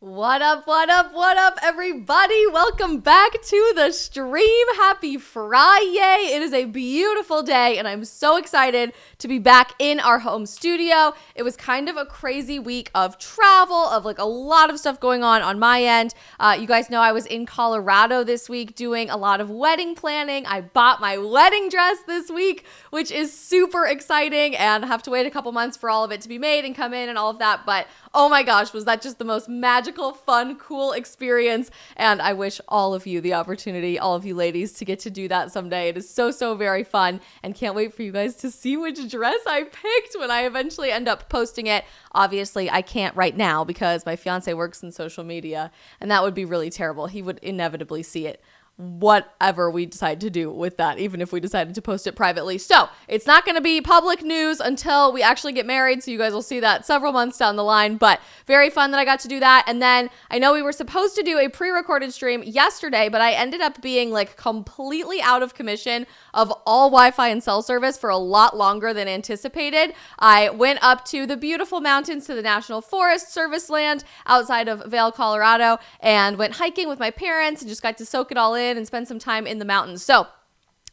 What up, what up, what up, everybody? Welcome back to the stream. Happy Friday. It is a beautiful day, and I'm so excited to be back in our home studio. It was kind of a crazy week of travel, of like a lot of stuff going on my end. You guys know I was in Colorado this week doing a lot of wedding planning. I bought my wedding dress this week, which is super exciting, and I have to wait a couple months for all of it to be made and come in and all of that, but oh my gosh, was that just the most magical, fun, cool experience. And I wish all of you the opportunity, all of you ladies, to get to do that someday. It is so very fun, and can't wait for you guys to see which dress I picked when I eventually end up posting it. Obviously, I can't right now because my fiance works in social media, and that would be really terrible. He would inevitably see it, whatever we decide to do with that, even if we decided to post it privately. So it's not going to be public news until we actually get married, so you guys will see that several months down the line, but very fun that I got to do that. And then I know we were supposed to do a pre-recorded stream yesterday, but I ended up being like completely out of commission of all Wi-Fi and cell service for a lot longer than anticipated. I went up to the beautiful mountains to the National Forest Service land outside of Vail, Colorado, and went hiking with my parents and just got to soak it all in and spend some time in the mountains. So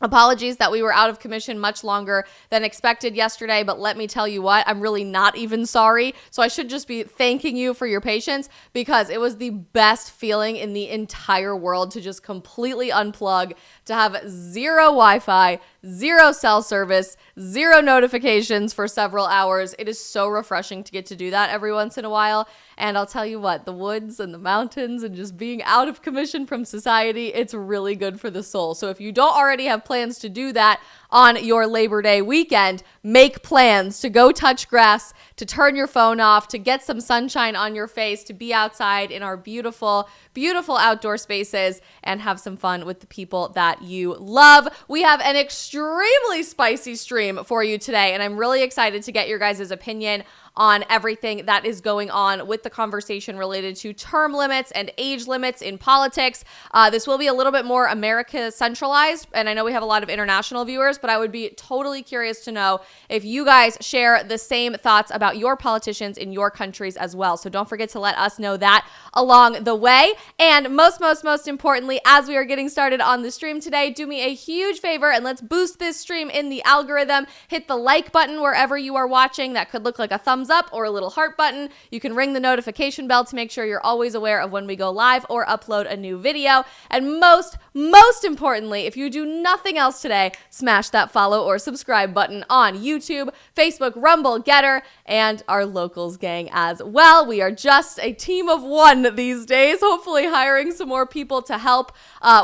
apologies that we were out of commission much longer than expected yesterday, but let me tell you what, I'm really not even sorry. So I should just be thanking you for your patience, because it was the best feeling in the entire world to just completely unplug, to have zero Wi-Fi, zero cell service, zero notifications for several hours. It is so refreshing to get to do that every once in a while. And I'll tell you what, the woods and the mountains and just being out of commission from society, it's really good for the soul. So if you don't already have plans to do that on your Labor Day weekend, make plans to go touch grass, to turn your phone off, to get some sunshine on your face, to be outside in our beautiful, beautiful outdoor spaces and have some fun with the people that you love. We have an extremely spicy stream for you today, and I'm really excited to get your guys' opinion on everything that is going on with the conversation related to term limits and age limits in politics. This will be a little bit more America centralized, and I know we have a lot of international viewers, but I would be totally curious to know if you guys share the same thoughts about your politicians in your countries as well. So don't forget to let us know that along the way. And most importantly, as we are getting started on the stream today, do me a huge favor and let's boost this stream in the algorithm. Hit the like button wherever you are watching. That could look like a thumbs up or a little heart button. You can ring the notification bell to make sure you're always aware of when we go live or upload a new video. And most importantly, if you do nothing else today, smash that follow or subscribe button on YouTube, Facebook, Rumble, Getter, and our Locals gang as well. We are just a team of one these days, hopefully hiring some more people to help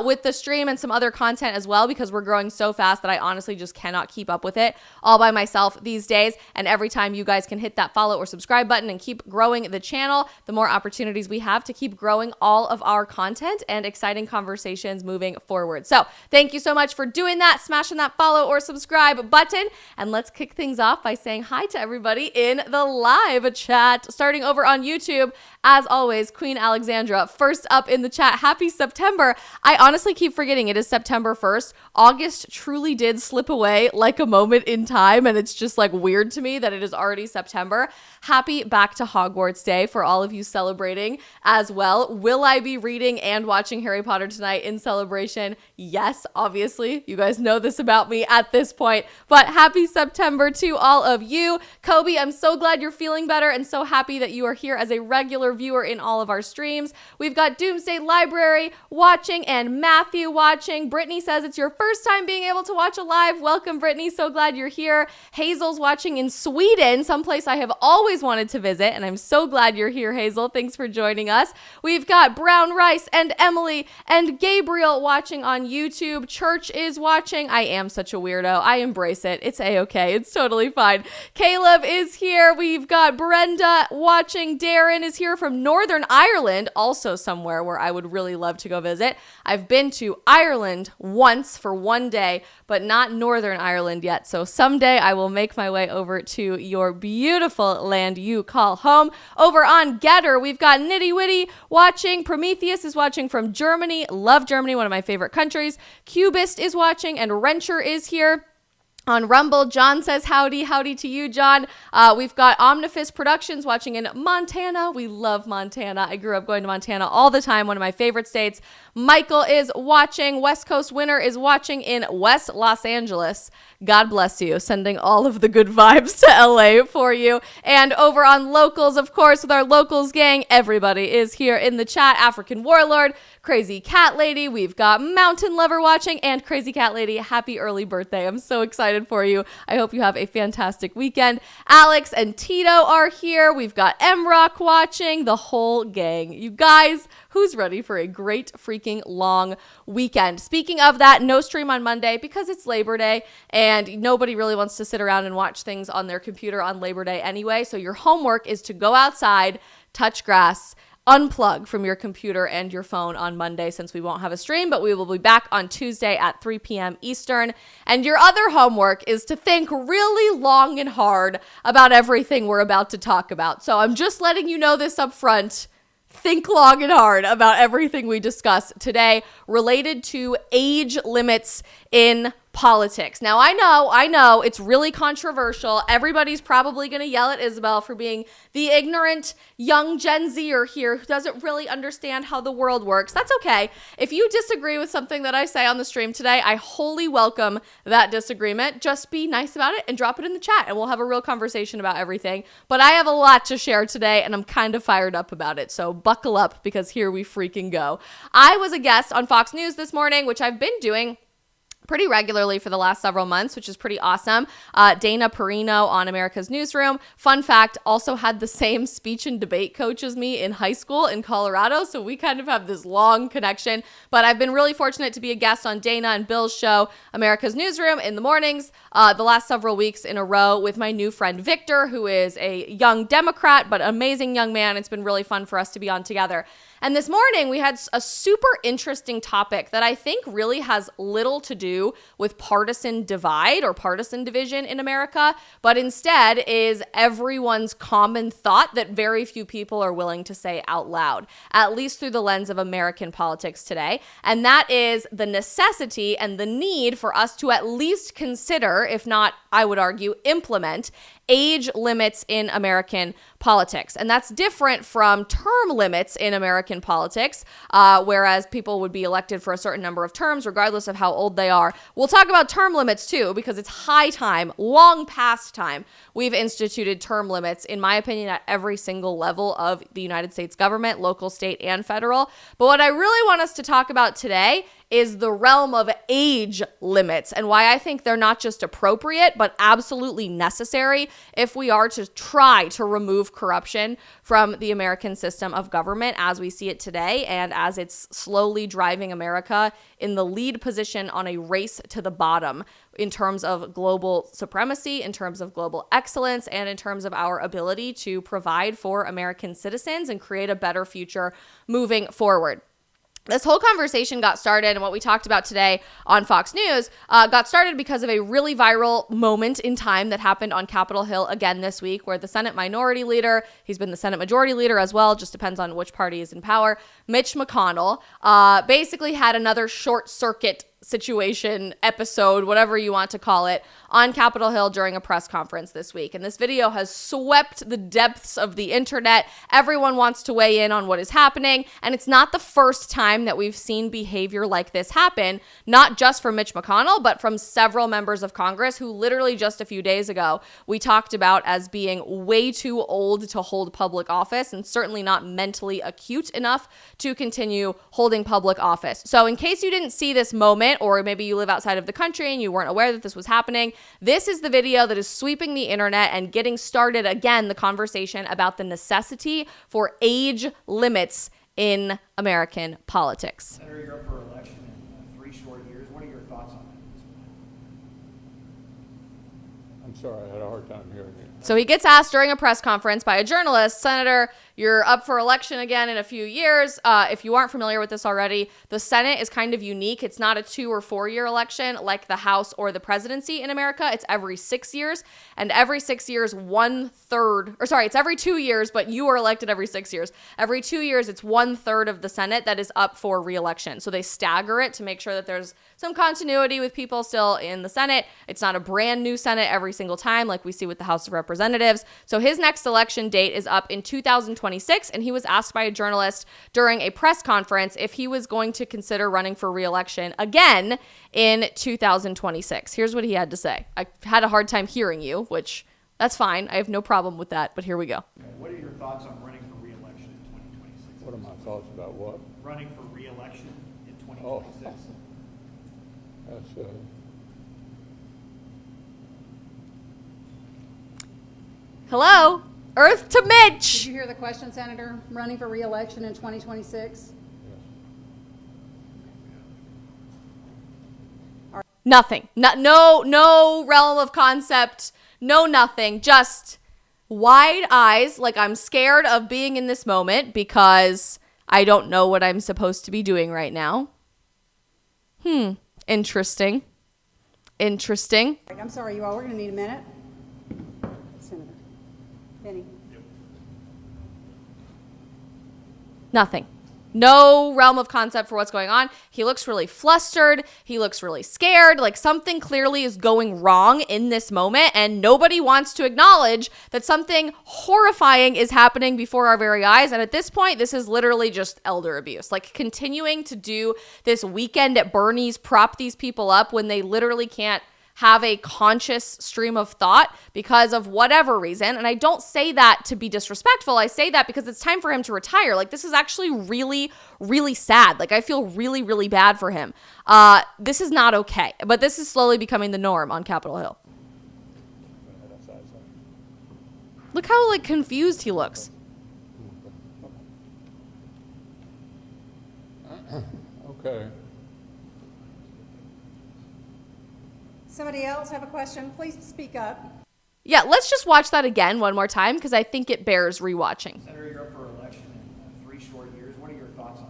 with the stream and some other content as well, because we're growing so fast that I honestly just cannot keep up with it all by myself these days. And every time you guys can hit that follow or subscribe button and keep growing the channel, the more opportunities we have to keep growing all of our content and exciting conversations moving forward. So thank you so much for doing that, smashing that follow or subscribe button. And let's kick things off by saying hi to everybody in the live chat. Starting over on YouTube, as always, Queen Alexandra, first up in the chat. Happy September. I honestly keep forgetting it is September 1st. August truly did slip away like a moment in time, and it's just like weird to me that it is already September. Happy Back to Hogwarts Day for all of you celebrating as well. Will I be reading and watching Harry Potter tonight in celebration? Yes, obviously. You guys know this about me at this point, but happy September to all of you. Kobe, I'm so glad you're feeling better and so happy that you are here as a regular viewer in all of our streams. We've got Doomsday Library watching and Matthew watching. Brittany says it's your first time being able to watch a live. Welcome, Brittany. So glad you're here. Hazel's watching in Sweden, someplace I have always wanted to visit, and I'm so glad you're here, Hazel. Thanks for joining us. We've got Brown Rice and Emily and Gabriel watching on YouTube. Church is watching. I am such a weirdo. I embrace it. It's a-okay. It's totally fine. Caleb is here. We've got Brenda watching. Darren is here from Northern Ireland, also somewhere where I would really love to go visit. I've been to Ireland once for one day, but not Northern Ireland yet. So someday I will make my way over to your beautiful land you call home. Over on Getter, we've got Nitty Witty watching. Prometheus is watching from Germany. Love Germany, one of my favorite countries. Cubist is watching, and Wrencher is here. On Rumble, John says howdy. Howdy to you, John. We've got Omnifist Productions watching in Montana. We love Montana. I grew up going to Montana all the time, one of my favorite states. Michael is watching. West Coast Winter is watching in West Los Angeles. God bless you. Sending all of the good vibes to LA for you. And over on Locals, of course, with our Locals gang, everybody is here in the chat. African Warlord, Crazy Cat Lady. We've got Mountain Lover watching, and Crazy Cat Lady, happy early birthday. I'm so excited for you. I hope you have a fantastic weekend. Alex and Tito are here. We've got M-Rock watching, the whole gang. You guys, who's ready for a great freaking long weekend? Speaking of that, no stream on Monday because it's Labor Day and nobody really wants to sit around and watch things on their computer on Labor Day anyway. So your homework is to go outside, touch grass, unplug from your computer and your phone on Monday, since we won't have a stream, but we will be back on Tuesday at 3 p.m. Eastern. And your other homework is to think really long and hard about everything we're about to talk about. So I'm just letting you know this up front. Think long and hard about everything we discuss today related to age limits in politics. Now, I know it's really controversial. Everybody's probably going to yell at Isabel for being the ignorant young Gen Zer here who doesn't really understand how the world works. That's okay. If you disagree with something that I say on the stream today, I wholly welcome that disagreement. Just be nice about it and drop it in the chat and we'll have a real conversation about everything. But I have a lot to share today and I'm kind of fired up about it. So buckle up because here we freaking go. I was a guest on Fox News this morning, which I've been doing pretty regularly for the last several months, which is pretty awesome. Dana Perino on America's Newsroom, fun fact, also had the same speech and debate coach as me in high school in Colorado, so we kind of have this long connection. But I've been really fortunate to be a guest on Dana and Bill's show, America's Newsroom, in the mornings, the last several weeks in a row with my new friend Victor, who is a young Democrat, but amazing young man. It's been really fun for us to be on together. And this morning, we had a super interesting topic that I think really has little to do with partisan divide or partisan division in America, but instead is everyone's common thought that very few people are willing to say out loud, at least through the lens of American politics today. And that is the necessity and the need for us to at least consider, if not, I would argue, implement age limits in American politics. And that's different from term limits in American politics, whereas people would be elected for a certain number of terms, regardless of how old they are. We'll talk about term limits too, because it's high time, long past time, we've instituted term limits, in my opinion, at every single level of the United States government, local, state, and federal. But what I really want us to talk about today is the realm of age limits and why I think they're not just appropriate, but absolutely necessary if we are to try to remove corruption from the American system of government as we see it today and as it's slowly driving America in the lead position on a race to the bottom in terms of global supremacy, in terms of global excellence, and in terms of our ability to provide for American citizens and create a better future moving forward. This whole conversation got started, and what we talked about today on Fox News got started because of a really viral moment in time that happened on Capitol Hill again this week, where the Senate Minority Leader, he's been the Senate Majority Leader as well, just depends on which party is in power, Mitch McConnell, basically had another short circuit situation, episode, whatever you want to call it, on Capitol Hill during a press conference this week. And this video has swept the depths of the internet. Everyone wants to weigh in on what is happening. And it's not the first time that we've seen behavior like this happen, not just from Mitch McConnell, but from several members of Congress who literally just a few days ago we talked about as being way too old to hold public office and certainly not mentally acute enough to continue holding public office. So in case you didn't see this moment, or maybe you live outside of the country and you weren't aware that this was happening, this is the video that is sweeping the internet and getting started again the conversation about the necessity for age limits in American politics. Senator, you're up for election in 3 short years. What are your thoughts on I'm sorry, I had a hard time hearing you. So he gets asked during a press conference by a journalist, Senator, you're up for election again in a few years. If you aren't familiar with this already, the Senate is kind of unique. It's not a 2 or 4 year election like the House or the presidency in America. It's every 6 years. And every 6 years, it's every 2 years, but you are elected every 6 years. Every 2 years, it's 1/3 of the Senate that is up for re-election. So they stagger it to make sure that there's some continuity with people still in the Senate. It's not a brand new Senate every single time like we see with the House of Representatives. So his next election date is up in 2026, and he was asked by a journalist during a press conference if he was going to consider running for re-election again in 2026. Here's what he had to say. I had a hard time hearing you, which that's fine. I have no problem with that, but here we go. What are your thoughts on running for re-election in 2026? What are my thoughts about what? Running for re-election in 2026. That's Hello? Earth to Mitch. Did you hear the question, Senator? Running for re-election in 2026? Nothing. No realm of concept. No nothing. Just wide eyes, like I'm scared of being in this moment because I don't know what I'm supposed to be doing right now. Interesting. I'm sorry, you all. We're going to need a minute. Senator Benny. Nothing. No realm of concept for what's going on. He looks really flustered. He looks really scared. Like something clearly is going wrong in this moment, and nobody wants to acknowledge that something horrifying is happening before our very eyes. And at this point, this is literally just elder abuse. Like continuing to do this weekend at Bernie's, prop these people up when they literally can't have a conscious stream of thought because of whatever reason. And I don't say that to be disrespectful. I say that because it's time for him to retire. Like, this is actually really, really sad. Like, I feel really, really bad for him. This is not okay. But this is slowly becoming the norm on Capitol Hill. Look how, like, confused he looks. okay. Somebody else have a question? Please speak up. Yeah, let's just watch that again one more time because I think it bears rewatching. Senator, you're up for election in 3 short years. What are your thoughts on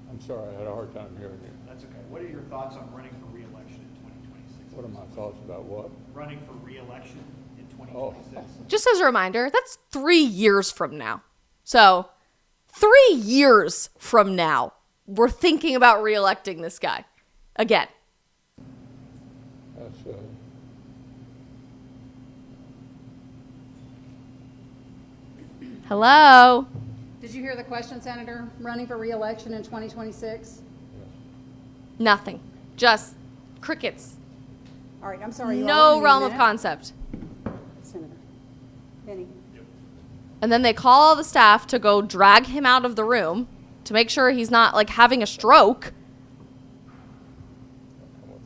that? I'm sorry, I had a hard time hearing you. That's okay. What are your thoughts on running for re-election in 2026? What are my thoughts about what? Running for re-election in 2026. Just as a reminder, that's 3 years from now. So 3 years from now, we're thinking about re-electing this guy again. That's Hello? Did you hear the question, Senator? Running for re-election in 2026? Nothing. Just crickets. All right, I'm sorry. You all. No We're realm gonna of need a minute. concept. Senator Benny. And then they call the staff to go drag him out of the room to make sure he's not like having a stroke.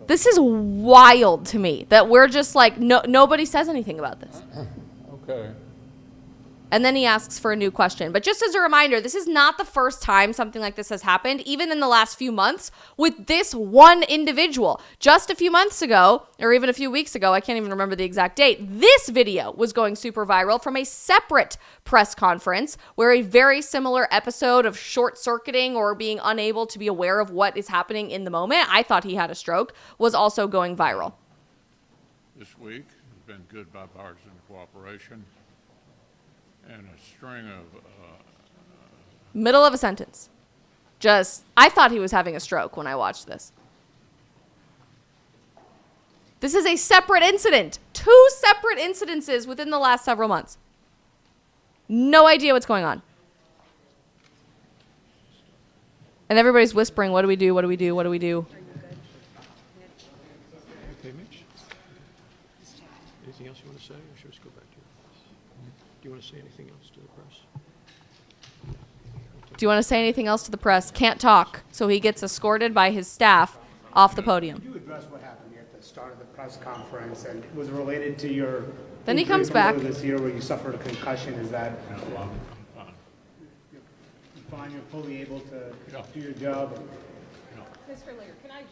This is wild to me that we're just like, nobody says anything about this. okay. And then he asks for a new question. But just as a reminder, this is not the first time something like this has happened, even in the last few months with this one individual. Just a few months ago, or even a few weeks ago, I can't even remember the exact date, this video was going super viral from a separate press conference where a very similar episode of short-circuiting or being unable to be aware of what is happening in the moment, I thought he had a stroke, was also going viral. This week has been good bipartisan cooperation and a string of Middle of a sentence. I thought he was having a stroke when I watched this. This is a separate incident. 2 separate incidences within the last several months. No idea what's going on. And everybody's whispering, what do we do? What do we do? What do we do? Okay, Mitch. Anything else you want to say, or should we just go back to your press? Do you want to say anything else to the press? Do you want to say anything else to the press? Can't talk. So he gets escorted by his staff off the podium. Could you address what happened here at the start of the press conference, and was it related to your Then he injury comes from back. earlier this year where you suffered a concussion? Is that you fine? You're fully able to do your job?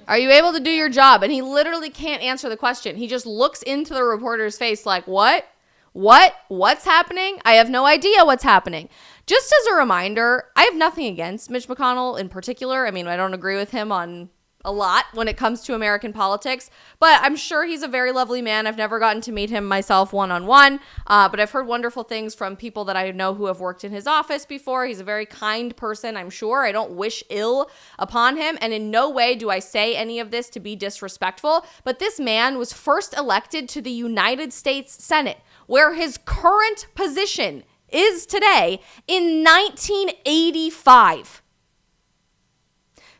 Are you able to do your job? And he literally can't answer the question. He just looks into the reporter's face like, what? What's happening? I have no idea what's happening. Just as a reminder, I have nothing against Mitch McConnell in particular. I mean, I don't agree with him on a lot when it comes to American politics, but I'm sure he's a very lovely man. I've never gotten to meet him myself one-on-one, but I've heard wonderful things from people that I know who have worked in his office before. He's a very kind person, I'm sure. I don't wish ill upon him, and in no way do I say any of this to be disrespectful, but this man was first elected to the United States Senate, where his current position is today, in 1985.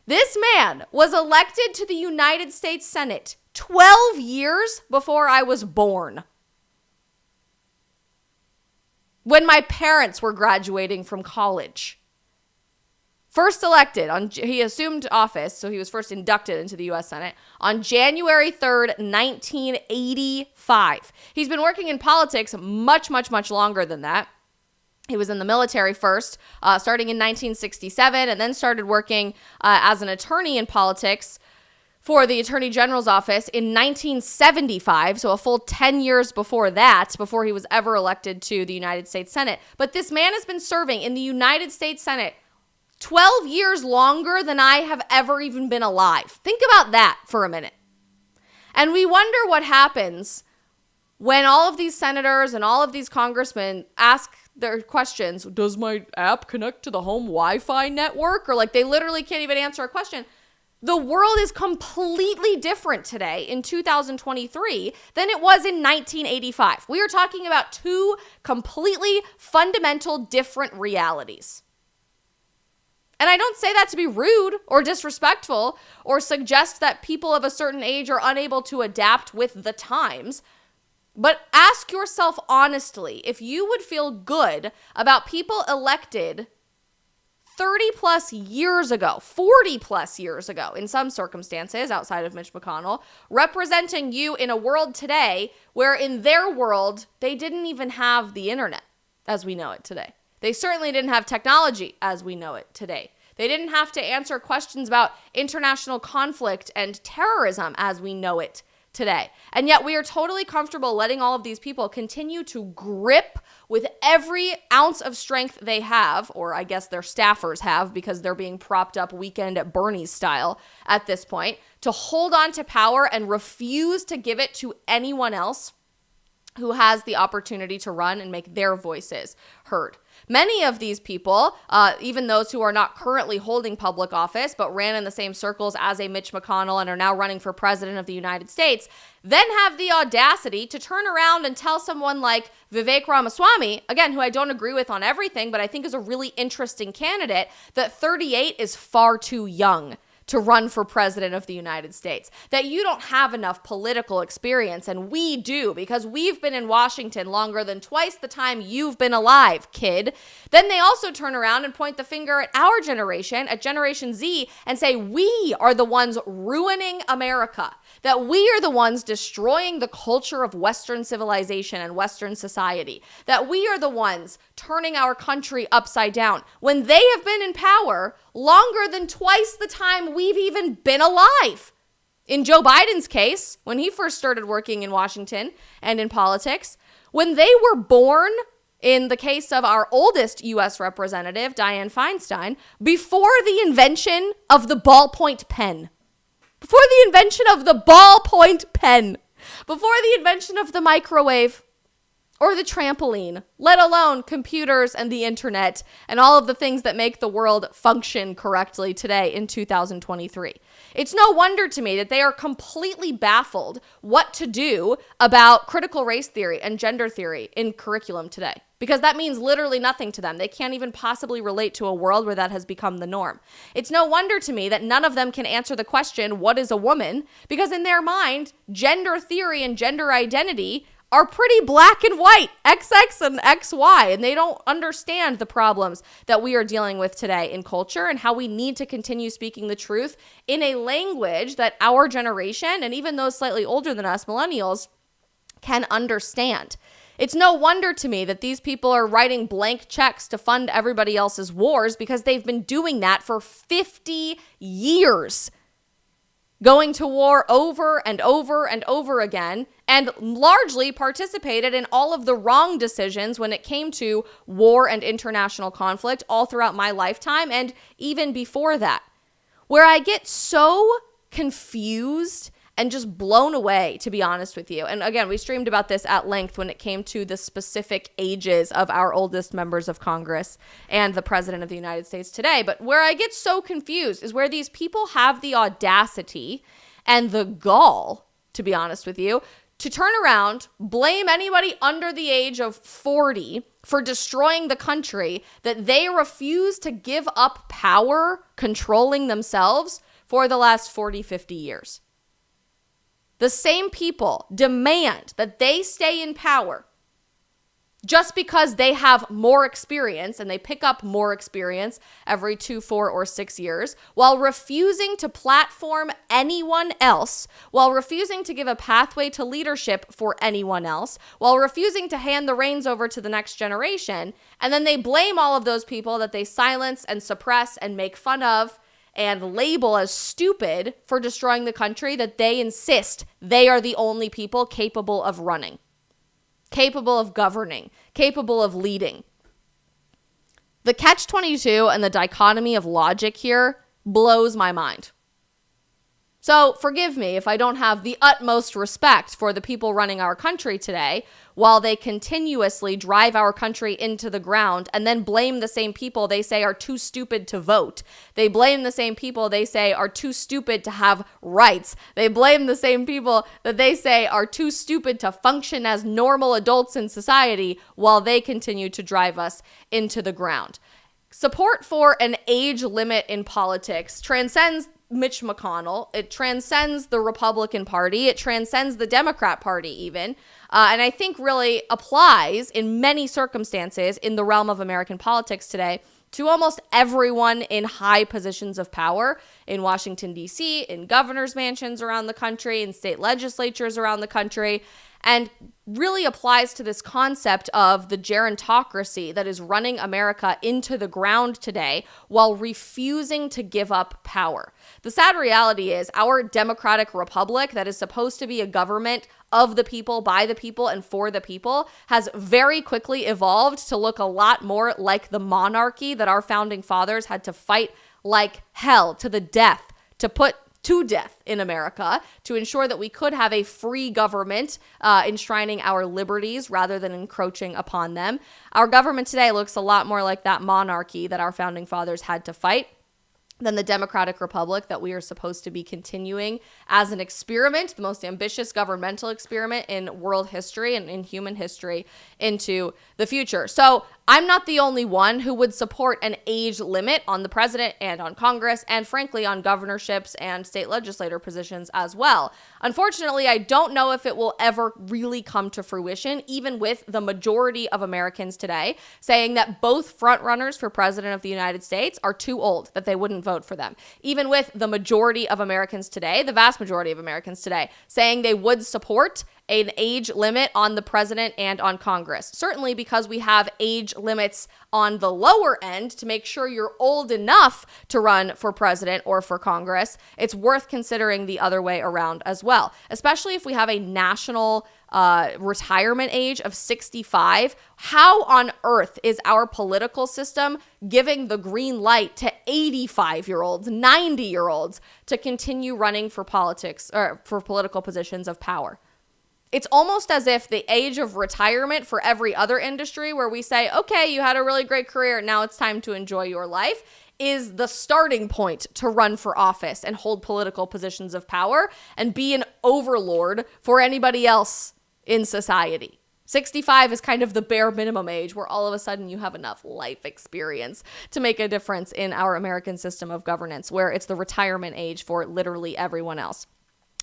This man was elected to the United States Senate 12 years before I was born. When my parents were graduating from college. First elected, he assumed office, so he was first inducted into the U.S. Senate on January 3rd, 1985. He's been working in politics much, much, much longer than that. He was in the military first, starting in 1967, and then started working as an attorney in politics for the Attorney General's office in 1975, so a full 10 years before that, before he was ever elected to the United States Senate. But this man has been serving in the United States Senate 12 years longer than I have ever even been alive. Think about that for a minute. And we wonder what happens when all of these senators and all of these congressmen ask their questions. Does my app connect to the home Wi-Fi network? Or like they literally can't even answer a question. The world is completely different today in 2023 than it was in 1985. We are talking about two completely fundamental different realities. And I don't say that to be rude or disrespectful or suggest that people of a certain age are unable to adapt with the times. But ask yourself honestly if you would feel good about people elected 30 plus years ago, 40 plus years ago, in some circumstances outside of Mitch McConnell, representing you in a world today where in their world, they didn't even have the internet as we know it today. They certainly didn't have technology as we know it today. They didn't have to answer questions about international conflict and terrorism as we know it today. And yet we are totally comfortable letting all of these people continue to grip with every ounce of strength they have, or I guess their staffers have because they're being propped up Weekend at Bernie's style at this point, to hold on to power and refuse to give it to anyone else who has the opportunity to run and make their voices heard. Many of these people, even those who are not currently holding public office, but ran in the same circles as a Mitch McConnell and are now running for president of the United States, then have the audacity to turn around and tell someone like Vivek Ramaswamy, again, who I don't agree with on everything, but I think is a really interesting candidate, that 38 is far too young to run for president of the United States, that you don't have enough political experience, and we do, because we've been in Washington longer than twice the time you've been alive, kid. Then they also turn around and point the finger at our generation, at Generation Z, and say we are the ones ruining America, that we are the ones destroying the culture of Western civilization and Western society, that we are the ones turning our country upside down, when they have been in power longer than twice the time we've even been alive. In Joe Biden's case, when he first started working in Washington and in politics, when they were born, in the case of our oldest U.S. representative, Dianne Feinstein, before the invention of the ballpoint pen. Before the invention of the ballpoint pen. Before the invention of the microwave or the trampoline, let alone computers and the internet and all of the things that make the world function correctly today in 2023. It's no wonder to me that they are completely baffled what to do about critical race theory and gender theory in curriculum today, because that means literally nothing to them. They can't even possibly relate to a world where that has become the norm. It's no wonder to me that none of them can answer the question, what is a woman? Because in their mind, gender theory and gender identity are pretty black and white, XX and XY, and they don't understand the problems that we are dealing with today in culture and how we need to continue speaking the truth in a language that our generation, and even those slightly older than us, millennials, can understand. It's no wonder to me that these people are writing blank checks to fund everybody else's wars, because they've been doing that for 50 years. going to war over and over and over again, and largely participated in all of the wrong decisions when it came to war and international conflict all throughout my lifetime and even before that. Where I get so confused and just blown away, to be honest with you. And again, we streamed about this at length when it came to the specific ages of our oldest members of Congress and the President of the United States today. But where I get so confused is where these people have the audacity and the gall, to be honest with you, to turn around, blame anybody under the age of 40 for destroying the country that they refuse to give up power controlling themselves for the last 40, 50 years. The same people demand that they stay in power just because they have more experience and they pick up more experience every 2, 4, or 6 years, while refusing to platform anyone else, while refusing to give a pathway to leadership for anyone else, while refusing to hand the reins over to the next generation. And then they blame all of those people that they silence and suppress and make fun of and label as stupid for destroying the country that they insist they are the only people capable of running, capable of governing, capable of leading. The catch-22 and the dichotomy of logic here blows my mind. So forgive me if I don't have the utmost respect for the people running our country today while they continuously drive our country into the ground and then blame the same people they say are too stupid to vote. They blame the same people they say are too stupid to have rights. They blame the same people that they say are too stupid to function as normal adults in society while they continue to drive us into the ground. Support for an age limit in politics transcends Mitch McConnell. It transcends the Republican Party. It transcends the Democrat Party even. And I think really applies in many circumstances in the realm of American politics today to almost everyone in high positions of power in Washington, D.C., in governor's mansions around the country, in state legislatures around the country, and really applies to this concept of the gerontocracy that is running America into the ground today while refusing to give up power. The sad reality is our democratic republic that is supposed to be a government of the people, by the people, and for the people has very quickly evolved to look a lot more like the monarchy that our founding fathers had to fight like hell to the death to put to death in America to ensure that we could have a free government enshrining our liberties rather than encroaching upon them. Our government today looks a lot more like that monarchy that our founding fathers had to fight than the democratic republic that we are supposed to be continuing as an experiment, the most ambitious governmental experiment in world history and in human history into the future. So I'm not the only one who would support an age limit on the president and on Congress and frankly on governorships and state legislator positions as well. Unfortunately, I don't know if it will ever really come to fruition, even with the majority of Americans today saying that both frontrunners for president of the United States are too old, that they wouldn't vote for them. Even with the majority of Americans today, the vast majority of Americans today, saying they would support an age limit on the president and on Congress. Certainly because we have age limits on the lower end to make sure you're old enough to run for president or for Congress, it's worth considering the other way around as well, especially if we have a national retirement age of 65. How on earth is our political system giving the green light to 85-year-olds, 90-year-olds to continue running for politics or for political positions of power? It's almost as if the age of retirement for every other industry where we say, okay, you had a really great career, now it's time to enjoy your life, is the starting point to run for office and hold political positions of power and be an overlord for anybody else in society. 65 is kind of the bare minimum age where all of a sudden you have enough life experience to make a difference in our American system of governance, where it's the retirement age for literally everyone else.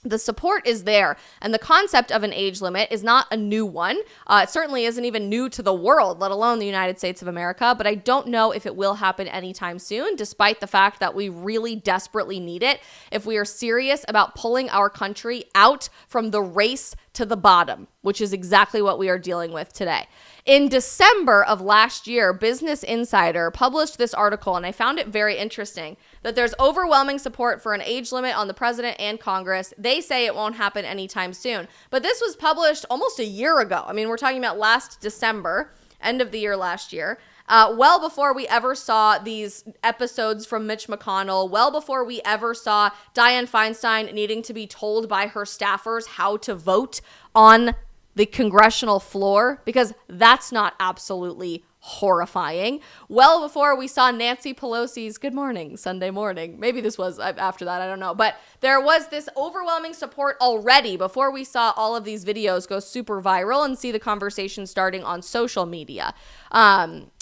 The support is there, and the concept of an age limit is not a new one. It certainly isn't even new to the world, let alone the United States of America, but I don't know if it will happen anytime soon, despite the fact that we really desperately need it if we are serious about pulling our country out from the race to the bottom, which is exactly what we are dealing with today. In December of last year, Business Insider published this article, and I found it very interesting, that there's overwhelming support for an age limit on the president and Congress. They say it won't happen anytime soon. But this was published almost a year ago. I mean, we're talking about last December, end of the year last year. Well before we ever saw these episodes from Mitch McConnell, well before we ever saw Dianne Feinstein needing to be told by her staffers how to vote on the congressional floor, because that's not absolutely horrifying. Well before we saw Nancy Pelosi's Good Morning Sunday morning. Maybe this was after that, I don't know. But there was this overwhelming support already before we saw all of these videos go super viral and see the conversation starting on social media.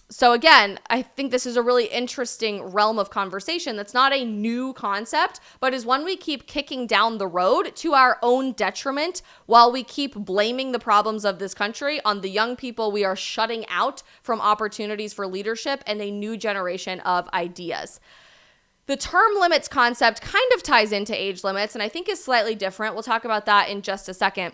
So again, I think this is a really interesting realm of conversation that's not a new concept, but is one we keep kicking down the road to our own detriment while we keep blaming the problems of this country on the young people we are shutting out from opportunities for leadership and a new generation of ideas. The term limits concept kind of ties into age limits and I think is slightly different. We'll talk about that in just a second.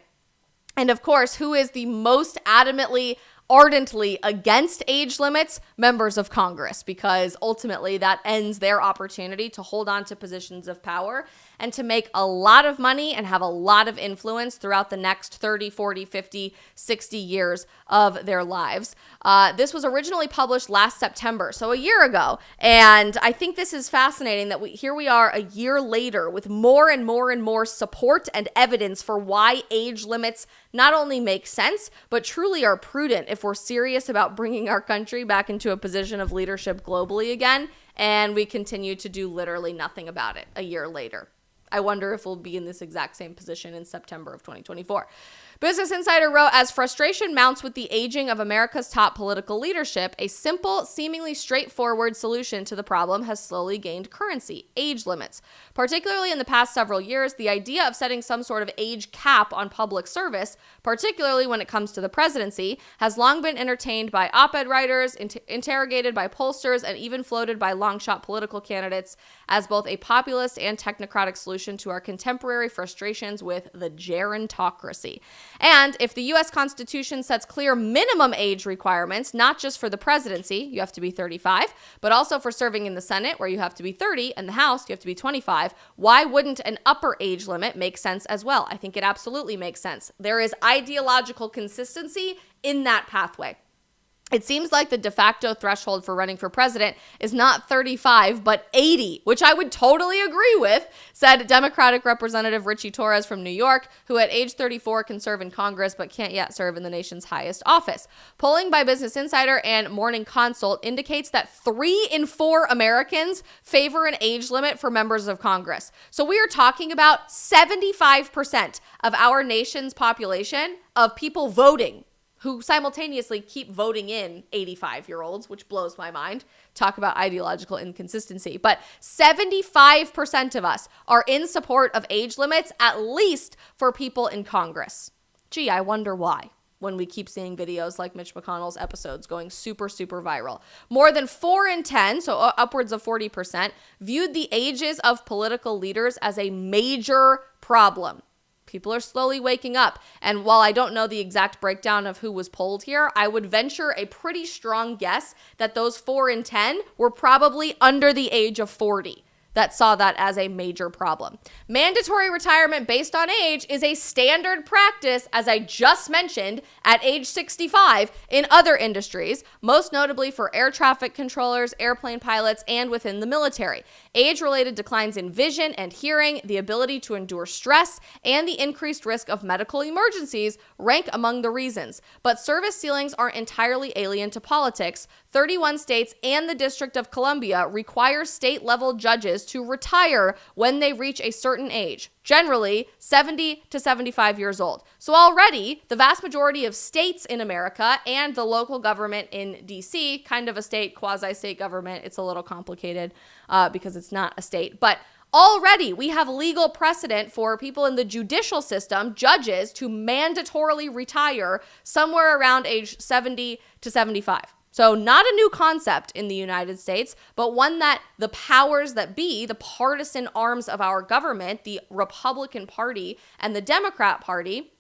And of course, who is the most ardently against age limits? Members of Congress, because ultimately that ends their opportunity to hold on to positions of power and to make a lot of money and have a lot of influence throughout the next 30, 40, 50, 60 years of their lives. This was originally published last September, so a year ago. And I think this is fascinating that here we are a year later with more and more and more support and evidence for why age limits not only make sense, but truly are prudent if we're serious about bringing our country back into a position of leadership globally again, and we continue to do literally nothing about it a year later. I wonder if we'll be in this exact same position in September of 2024. Business Insider wrote, as frustration mounts with the aging of America's top political leadership, a simple, seemingly straightforward solution to the problem has slowly gained currency: age limits. Particularly in the past several years, the idea of setting some sort of age cap on public service, particularly when it comes to the presidency, has long been entertained by op-ed writers, interrogated by pollsters, and even floated by long-shot political candidates as both a populist and technocratic solution to our contemporary frustrations with the gerontocracy. And if the U.S. Constitution sets clear minimum age requirements, not just for the presidency, you have to be 35, but also for serving in the Senate, where you have to be 30, and the House, you have to be 25, why wouldn't an upper age limit make sense as well? I think it absolutely makes sense. There is ideological consistency in that pathway. It seems like the de facto threshold for running for president is not 35, but 80, which I would totally agree with, said Democratic Representative Richie Torres from New York, who at age 34 can serve in Congress but can't yet serve in the nation's highest office. Polling by Business Insider and Morning Consult indicates that 3 in 4 Americans favor an age limit for members of Congress. So we are talking about 75% of our nation's population of people voting who simultaneously keep voting in 85-year-olds, which blows my mind. Talk about ideological inconsistency. But 75% of us are in support of age limits, at least for people in Congress. Gee, I wonder why, when we keep seeing videos like Mitch McConnell's episodes going super, super viral. More than 4 in 10, so upwards of 40%, viewed the ages of political leaders as a major problem. People are slowly waking up. And while I don't know the exact breakdown of who was polled here, I would venture a pretty strong guess that those 4 in 10 were probably under the age of 40 that saw that as a major problem. Mandatory retirement based on age is a standard practice, as I just mentioned, at age 65 in other industries, most notably for air traffic controllers, airplane pilots, and within the military. Age-related declines in vision and hearing, the ability to endure stress, and the increased risk of medical emergencies rank among the reasons. But service ceilings aren't entirely alien to politics. 31 states and the District of Columbia require state-level judges to retire when they reach a certain age, generally 70 to 75 years old. So already, the vast majority of states in America and the local government in D.C., kind of a state, quasi-state government, it's a little complicated because it's not a state, but already we have legal precedent for people in the judicial system, judges, to mandatorily retire somewhere around age 70 to 75. So not a new concept in the United States, but one that the powers that be, the partisan arms of our government, the Republican Party and the Democrat Party,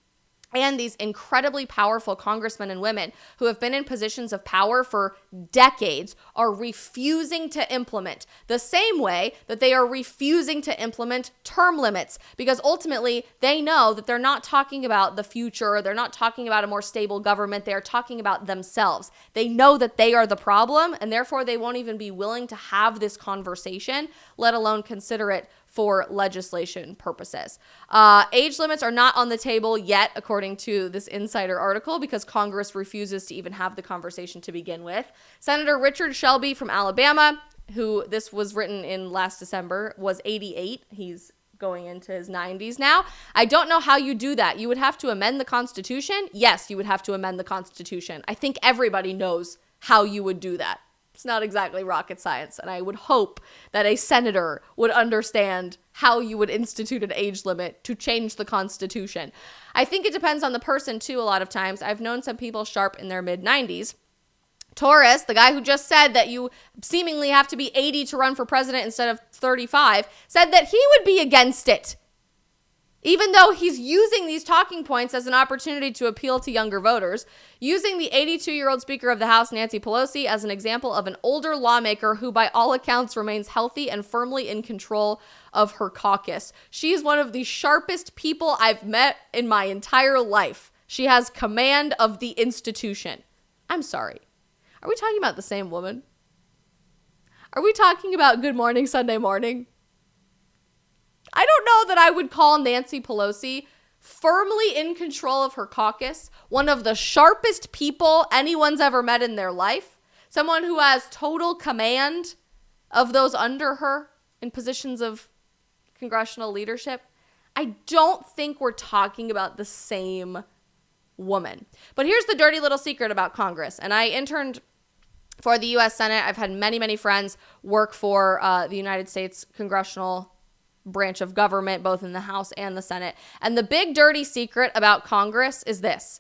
And these incredibly powerful congressmen and women who have been in positions of power for decades are refusing to implement the same way that they are refusing to implement term limits, because ultimately they know that they're not talking about the future. They're not talking about a more stable government. They are talking about themselves. They know that they are the problem, and therefore they won't even be willing to have this conversation, let alone consider it for legislation purposes. Age limits are not on the table yet, according to this insider article, because Congress refuses to even have the conversation to begin with. Senator Richard Shelby from Alabama, who this was written in last December, was 88. He's going into his 90s now. I don't know how you do that. You would have to amend the Constitution. Yes, you would have to amend the Constitution. I think everybody knows how you would do that. It's not exactly rocket science, and I would hope that a senator would understand how you would institute an age limit to change the Constitution. I think it depends on the person, too, a lot of times. I've known some people sharp in their mid-90s. Torres, the guy who just said that you seemingly have to be 80 to run for president instead of 35, said that he would be against it, even though he's using these talking points as an opportunity to appeal to younger voters, using the 82-year-old Speaker of the House, Nancy Pelosi, as an example of an older lawmaker who, by all accounts, remains healthy and firmly in control of her caucus. She is one of the sharpest people I've met in my entire life. She has command of the institution. I'm sorry. Are we talking about the same woman? Are we talking about Good Morning Sunday Morning? I don't know that I would call Nancy Pelosi firmly in control of her caucus, one of the sharpest people anyone's ever met in their life, someone who has total command of those under her in positions of congressional leadership. I don't think we're talking about the same woman. But here's the dirty little secret about Congress. And I interned for the U.S. Senate. I've had many, many friends work for the United States Congressional branch of government, both in the House and the Senate. And the big dirty secret about Congress is this.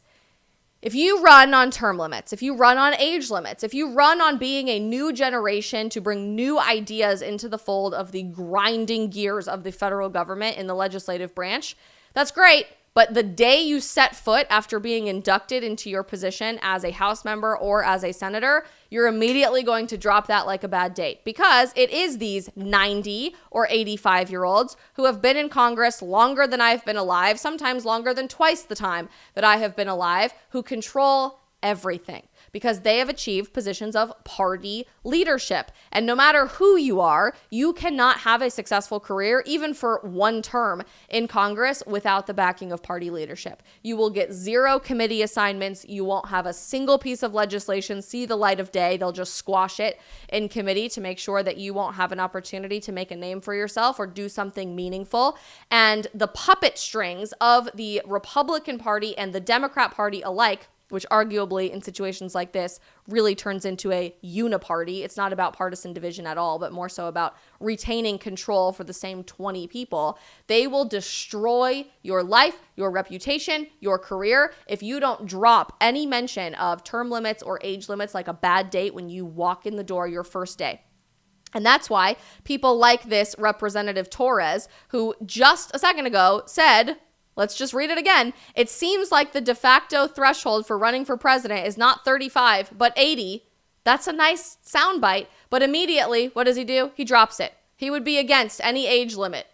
If you run on term limits, if you run on age limits, if you run on being a new generation to bring new ideas into the fold of the grinding gears of the federal government in the legislative branch, that's great. But the day you set foot after being inducted into your position as a House member or as a senator, you're immediately going to drop that like a bad date, because it is these 90 or 85-year-olds who have been in Congress longer than I've been alive, sometimes longer than twice the time that I have been alive, who control everything, because they have achieved positions of party leadership. And no matter who you are, you cannot have a successful career, even for one term in Congress, without the backing of party leadership. You will get 0 committee assignments. You won't have a single piece of legislation see the light of day. They'll just squash it in committee to make sure that you won't have an opportunity to make a name for yourself or do something meaningful. And the puppet strings of the Republican Party and the Democrat Party alike, which arguably in situations like this really turns into a uniparty. It's not about partisan division at all, but more so about retaining control for the same 20 people. They will destroy your life, your reputation, your career if you don't drop any mention of term limits or age limits like a bad date when you walk in the door your first day. And that's why people like this Representative Torres, who just a second ago said, let's just read it again. It seems like the de facto threshold for running for president is not 35, but 80. That's a nice soundbite. But immediately, what does he do? He drops it. He would be against any age limit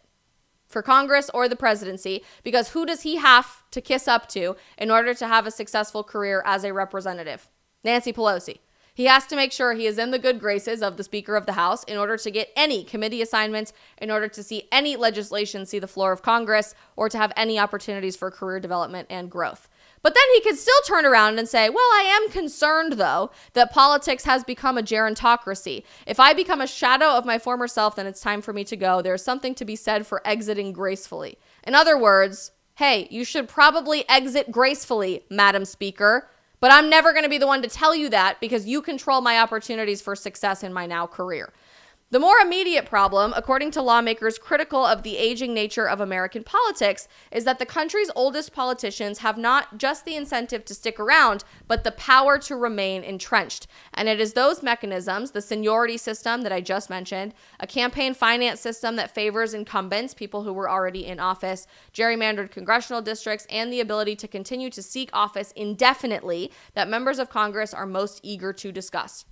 for Congress or the presidency, because who does he have to kiss up to in order to have a successful career as a representative? Nancy Pelosi. He has to make sure he is in the good graces of the Speaker of the House in order to get any committee assignments, in order to see any legislation see the floor of Congress, or to have any opportunities for career development and growth. But then he could still turn around and say, well, I am concerned, though, that politics has become a gerontocracy. If I become a shadow of my former self, then it's time for me to go. There's something to be said for exiting gracefully. In other words, hey, you should probably exit gracefully, Madam Speaker. But I'm never going to be the one to tell you that, because you control my opportunities for success in my now career. The more immediate problem, according to lawmakers critical of the aging nature of American politics, is that the country's oldest politicians have not just the incentive to stick around, but the power to remain entrenched. And it is those mechanisms, the seniority system that I just mentioned, a campaign finance system that favors incumbents, people who were already in office, gerrymandered congressional districts, and the ability to continue to seek office indefinitely, that members of Congress are most eager to discuss.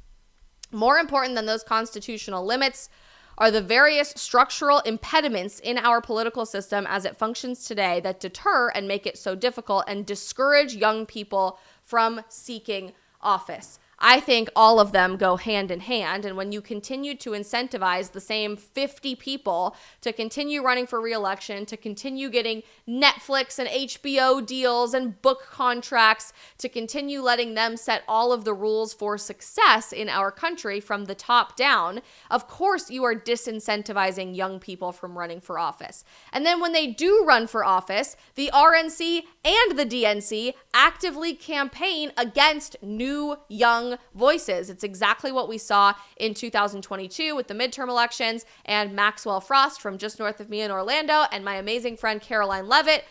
More important than those constitutional limits are the various structural impediments in our political system as it functions today that deter and make it so difficult and discourage young people from seeking office. I think all of them go hand in hand, and when you continue to incentivize the same 50 people to continue running for re-election, to continue getting Netflix and HBO deals and book contracts, to continue letting them set all of the rules for success in our country from the top down, of course you are disincentivizing young people from running for office. And then when they do run for office, the RNC and the DNC actively campaign against new young voices. It's exactly what we saw in 2022 with the midterm elections and Maxwell Frost from just north of me in Orlando and my amazing friend Caroline Levitt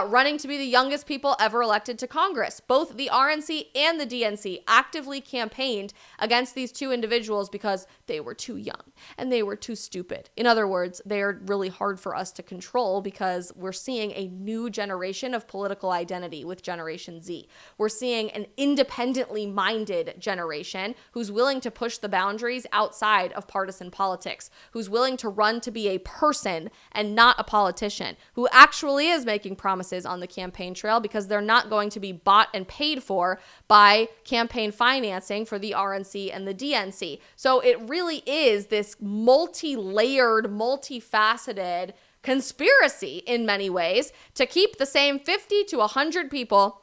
running to be the youngest people ever elected to Congress. Both the RNC and the DNC actively campaigned against these two individuals because they were too young and they were too stupid. In other words, they are really hard for us to control because we're seeing a new generation of political identity with Generation Z. We're seeing an independently minded generation who's willing to push the boundaries outside of partisan politics, who's willing to run to be a person and not a politician, who actually is making promises on the campaign trail because they're not going to be bought and paid for by campaign financing for the RNC and the DNC. So it really is this multi-layered, multifaceted conspiracy in many ways to keep the same 50 to 100 people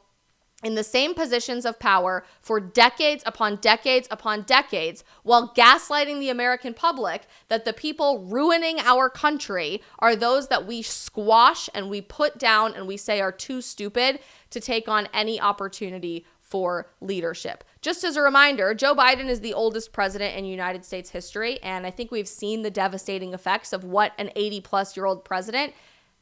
in the same positions of power for decades upon decades upon decades, while gaslighting the American public that the people ruining our country are those that we squash and we put down and we say are too stupid to take on any opportunity for leadership. Just as a reminder, Joe Biden is the oldest president in United States history, and I think we've seen the devastating effects of what an 80-plus-year-old president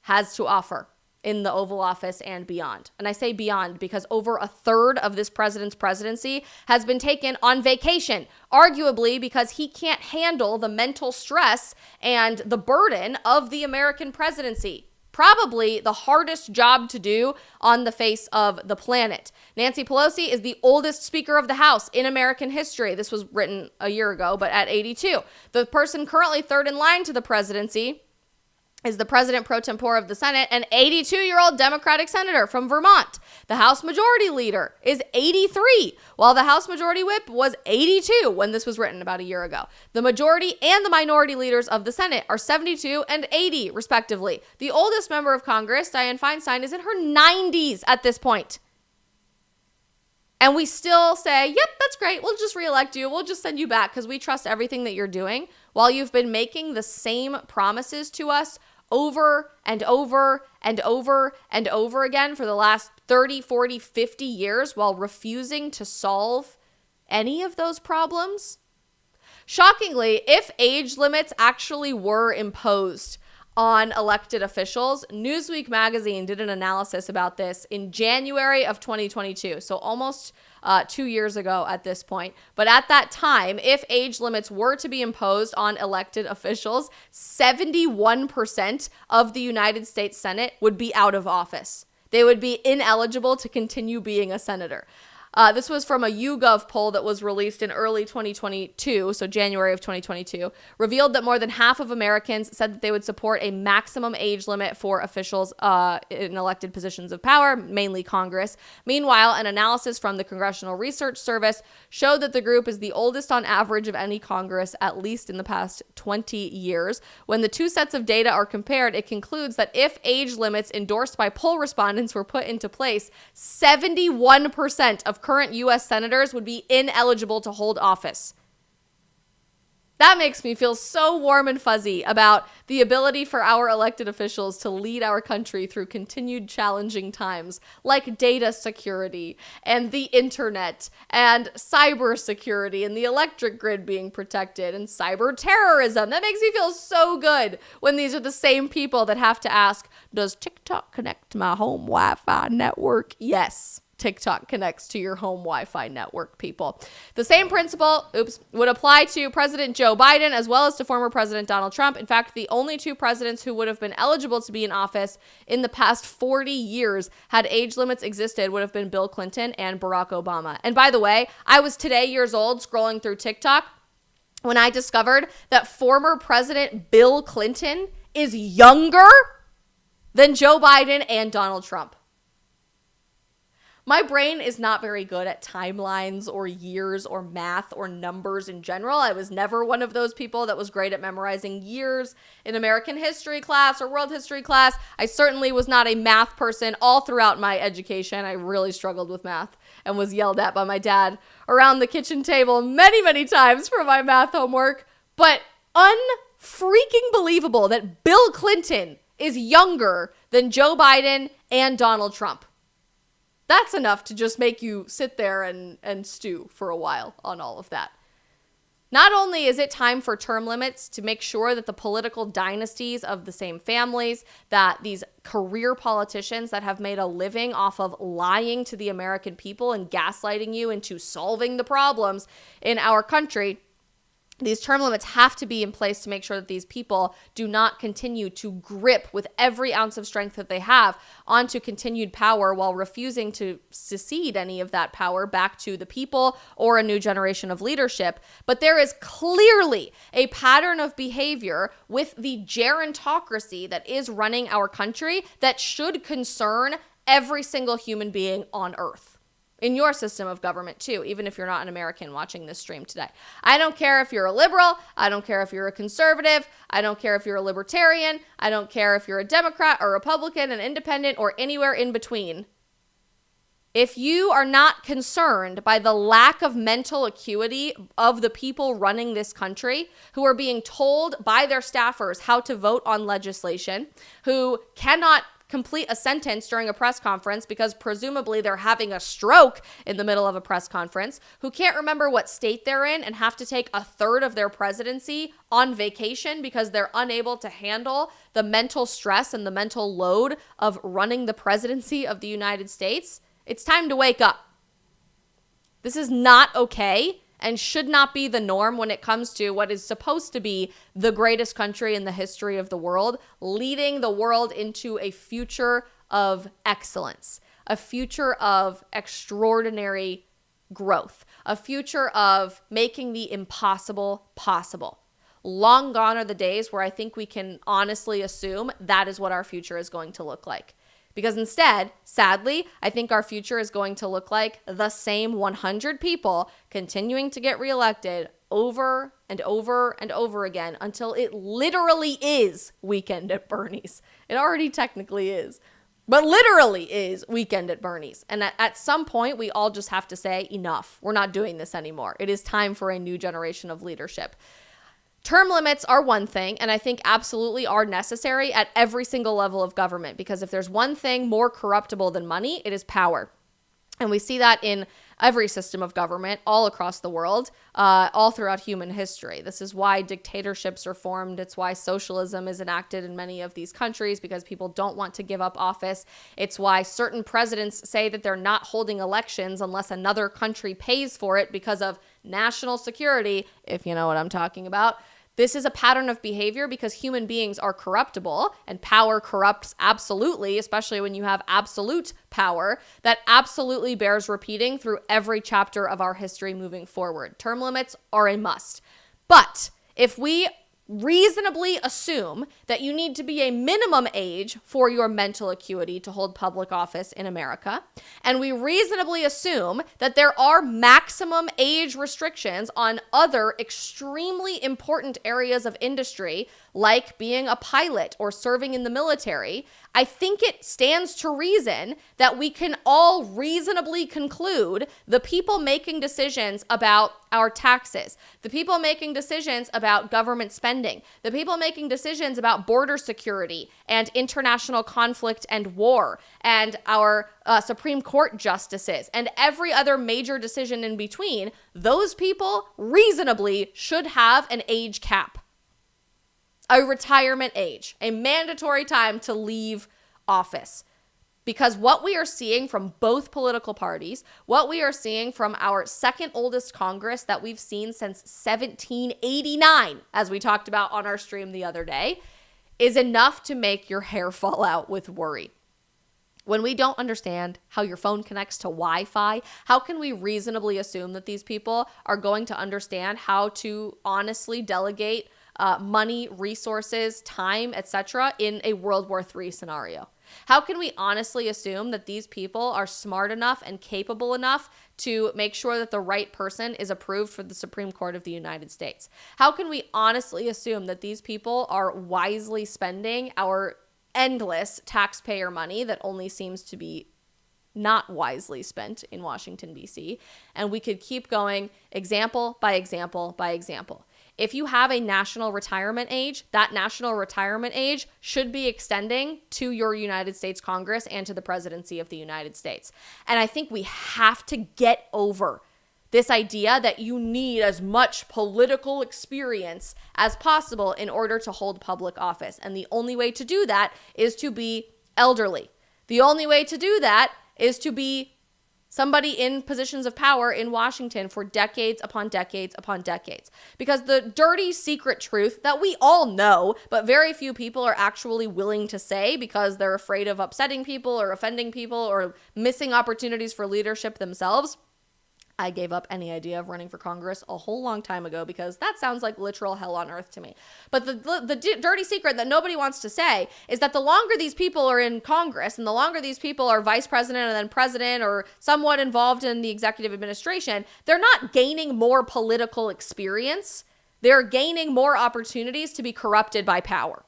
has to offer in the Oval Office and beyond. And I say beyond because over a third of this president's presidency has been taken on vacation, arguably because he can't handle the mental stress and the burden of the American presidency. Probably the hardest job to do on the face of the planet. Nancy Pelosi is the oldest Speaker of the House in American history. This was written a year ago, but at 82. The person currently third in line to the presidency is the president pro tempore of the Senate, an 82-year-old Democratic senator from Vermont. The House Majority Leader is 83, while the House Majority Whip was 82 when this was written about a year ago. The majority and the minority leaders of the Senate are 72 and 80, respectively. The oldest member of Congress, Dianne Feinstein, is in her 90s at this point. And we still say, yep, that's great. We'll just reelect you. We'll just send you back because we trust everything that you're doing, while you've been making the same promises to us over and over and over and over again for the last 30, 40, 50 years while refusing to solve any of those problems. Shockingly, if age limits actually were imposed on elected officials, Newsweek magazine did an analysis about this in January of 2022, so almost 2 years ago at this point. But at that time, if age limits were to be imposed on elected officials, 71% of the United States Senate would be out of office. They would be ineligible to continue being a senator. This was from a YouGov poll that was released in early 2022, so January of 2022, revealed that more than half of Americans said that they would support a maximum age limit for officials in elected positions of power, mainly Congress. Meanwhile, an analysis from the Congressional Research Service showed that the group is the oldest on average of any Congress, at least in the past 20 years. When the two sets of data are compared, it concludes that if age limits endorsed by poll respondents were put into place, 71% of current U.S. senators would be ineligible to hold office. That makes me feel so warm and fuzzy about the ability for our elected officials to lead our country through continued challenging times like data security and the internet and cyber security and the electric grid being protected and cyber terrorism. That makes me feel so good when these are the same people that have to ask, does TikTok connect to my home Wi-Fi network? Yes. TikTok connects to your home Wi-Fi network, people. The same principle, would apply to President Joe Biden as well as to former President Donald Trump. In fact, the only two presidents who would have been eligible to be in office in the past 40 years had age limits existed would have been Bill Clinton and Barack Obama. And by the way, I was today years old scrolling through TikTok when I discovered that former President Bill Clinton is younger than Joe Biden and Donald Trump. My brain is not very good at timelines or years or math or numbers in general. I was never one of those people that was great at memorizing years in American history class or world history class. I certainly was not a math person all throughout my education. I really struggled with math and was yelled at by my dad around the kitchen table many, many times for my math homework. But unfreaking believable that Bill Clinton is younger than Joe Biden and Donald Trump. That's enough to just make you sit there and stew for a while on all of that. Not only is it time for term limits to make sure that the political dynasties of the same families, that these career politicians that have made a living off of lying to the American people and gaslighting you into solving the problems in our country, these term limits have to be in place to make sure that these people do not continue to grip with every ounce of strength that they have onto continued power while refusing to secede any of that power back to the people or a new generation of leadership. But there is clearly a pattern of behavior with the gerontocracy that is running our country that should concern every single human being on earth. In your system of government too, even if you're not an American watching this stream today. I don't care if you're a liberal. I don't care if you're a conservative. I don't care if you're a libertarian. I don't care if you're a Democrat or Republican, an independent, or anywhere in between. If you are not concerned by the lack of mental acuity of the people running this country, who are being told by their staffers how to vote on legislation, who cannot complete a sentence during a press conference because presumably they're having a stroke in the middle of a press conference, who can't remember what state they're in and have to take a third of their presidency on vacation because they're unable to handle the mental stress and the mental load of running the presidency of the United States, it's time to wake up. This is not okay and should not be the norm when it comes to what is supposed to be the greatest country in the history of the world, leading the world into a future of excellence, a future of extraordinary growth, a future of making the impossible possible. Long gone are the days where I think we can honestly assume that is what our future is going to look like. Because instead, sadly, I think our future is going to look like the same 100 people continuing to get reelected over and over and over again until it literally is Weekend at Bernie's. It already technically is, but literally is Weekend at Bernie's. And at some point, we all just have to say, enough. We're not doing this anymore. It is time for a new generation of leadership. Term limits are one thing, and I think absolutely are necessary at every single level of government, because if there's one thing more corruptible than money, it is power. And we see that in every system of government all across the world, all throughout human history. This is why dictatorships are formed. It's why socialism is enacted in many of these countries, because people don't want to give up office. It's why certain presidents say that they're not holding elections unless another country pays for it because of national security, if you know what I'm talking about. This is a pattern of behavior because human beings are corruptible and power corrupts absolutely, especially when you have absolute power. That absolutely bears repeating through every chapter of our history moving forward. Term limits are a must. But if we reasonably assume that you need to be a minimum age for your mental acuity to hold public office in America, and we reasonably assume that there are maximum age restrictions on other extremely important areas of industry like being a pilot or serving in the military, I think it stands to reason that we can all reasonably conclude the people making decisions about our taxes, the people making decisions about government spending, the people making decisions about border security and international conflict and war, and our Supreme Court justices, and every other major decision in between, those people reasonably should have an age cap. A retirement age, a mandatory time to leave office. Because what we are seeing from both political parties, what we are seeing from our second oldest Congress that we've seen since 1789, as we talked about on our stream the other day, is enough to make your hair fall out with worry. When we don't understand how your phone connects to Wi-Fi, how can we reasonably assume that these people are going to understand how to honestly delegate money, resources, time, etc. in a World War III scenario? How can we honestly assume that these people are smart enough and capable enough to make sure that the right person is approved for the Supreme Court of the United States? How can we honestly assume that these people are wisely spending our endless taxpayer money that only seems to be not wisely spent in Washington, D.C.? And we could keep going example by example by example. If you have a national retirement age, that national retirement age should be extending to your United States Congress and to the presidency of the United States. And I think we have to get over this idea that you need as much political experience as possible in order to hold public office. And the only way to do that is to be elderly. The only way to do that is to be somebody in positions of power in Washington for decades upon decades upon decades. Because the dirty secret truth that we all know, but very few people are actually willing to say because they're afraid of upsetting people or offending people or missing opportunities for leadership themselves. I gave up any idea of running for Congress a whole long time ago because that sounds like literal hell on earth to me. But the dirty secret that nobody wants to say is that the longer these people are in Congress and the longer these people are vice president and then president or somewhat involved in the executive administration, they're not gaining more political experience. They're gaining more opportunities to be corrupted by power.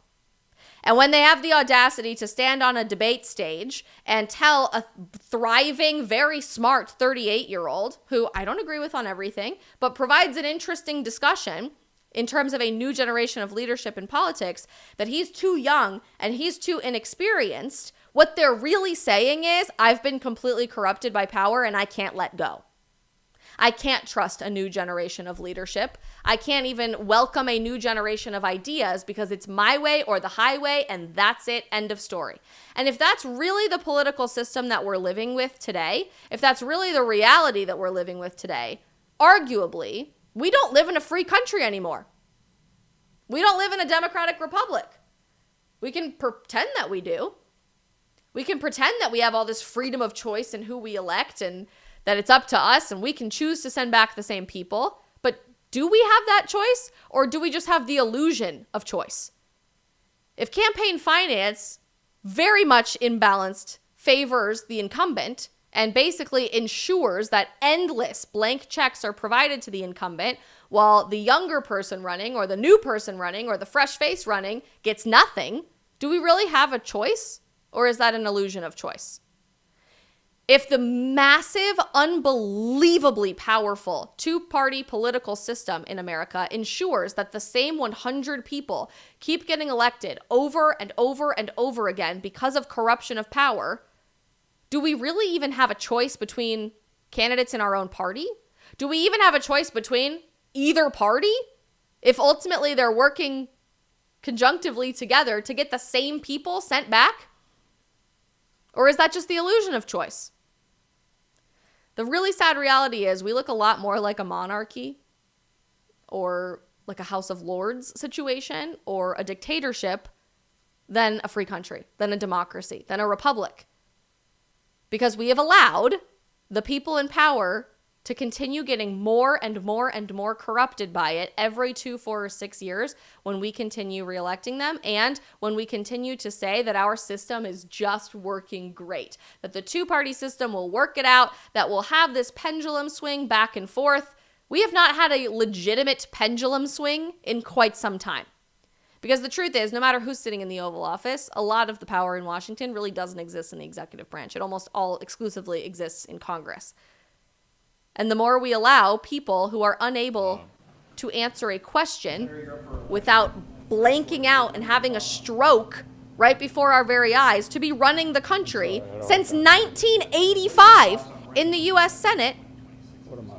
And when they have the audacity to stand on a debate stage and tell a thriving, very smart 38-year-old, who I don't agree with on everything, but provides an interesting discussion in terms of a new generation of leadership in politics, that he's too young and he's too inexperienced, what they're really saying is, I've been completely corrupted by power and I can't let go. I can't trust a new generation of leadership. I can't even welcome a new generation of ideas because it's my way or the highway, and that's it, end of story. And if that's really the political system that we're living with today, if that's really the reality that we're living with today, arguably, we don't live in a free country anymore. We don't live in a democratic republic. We can pretend that we do. We can pretend that we have all this freedom of choice in who we elect and that it's up to us and we can choose to send back the same people. But do we have that choice, or do we just have the illusion of choice? If campaign finance, very much imbalanced, favors the incumbent and basically ensures that endless blank checks are provided to the incumbent while the younger person running or the new person running or the fresh face running gets nothing, do we really have a choice, or is that an illusion of choice? If the massive, unbelievably powerful two-party political system in America ensures that the same 100 people keep getting elected over and over and over again because of corruption of power, do we really even have a choice between candidates in our own party? Do we even have a choice between either party if ultimately they're working conjunctively together to get the same people sent back? Or is that just the illusion of choice? The really sad reality is we look a lot more like a monarchy or like a House of Lords situation or a dictatorship than a free country, than a democracy, than a republic. Because we have allowed the people in power to continue getting more and more and more corrupted by it every 2, 4, or 6 years when we continue reelecting them and when we continue to say that our system is just working great, that the two-party system will work it out, that we'll have this pendulum swing back and forth. We have not had a legitimate pendulum swing in quite some time. Because the truth is, no matter who's sitting in the Oval Office, a lot of the power in Washington really doesn't exist in the executive branch. It almost all exclusively exists in Congress. And the more we allow people who are unable to answer a question without blanking out and having a stroke right before our very eyes to be running the country since 1985 in the U.S. Senate,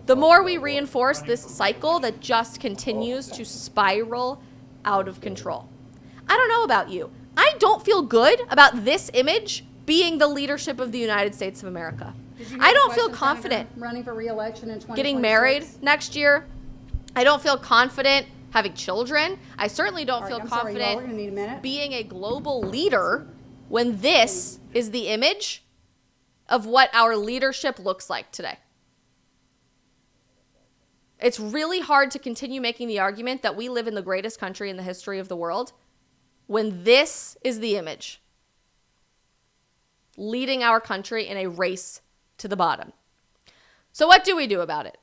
the more we reinforce this cycle that just continues to spiral out of control. I don't know about you. I don't feel good about this image being the leadership of the United States of America. I don't feel confident running for re-election in 2026. getting married next year. I don't feel confident having children. I certainly don't feel confident We're gonna need a minute. being a global leader when this is the image of what our leadership looks like today. It's really hard to continue making the argument that we live in the greatest country in the history of the world when this is the image leading our country in a race to the bottom. So what do we do about it?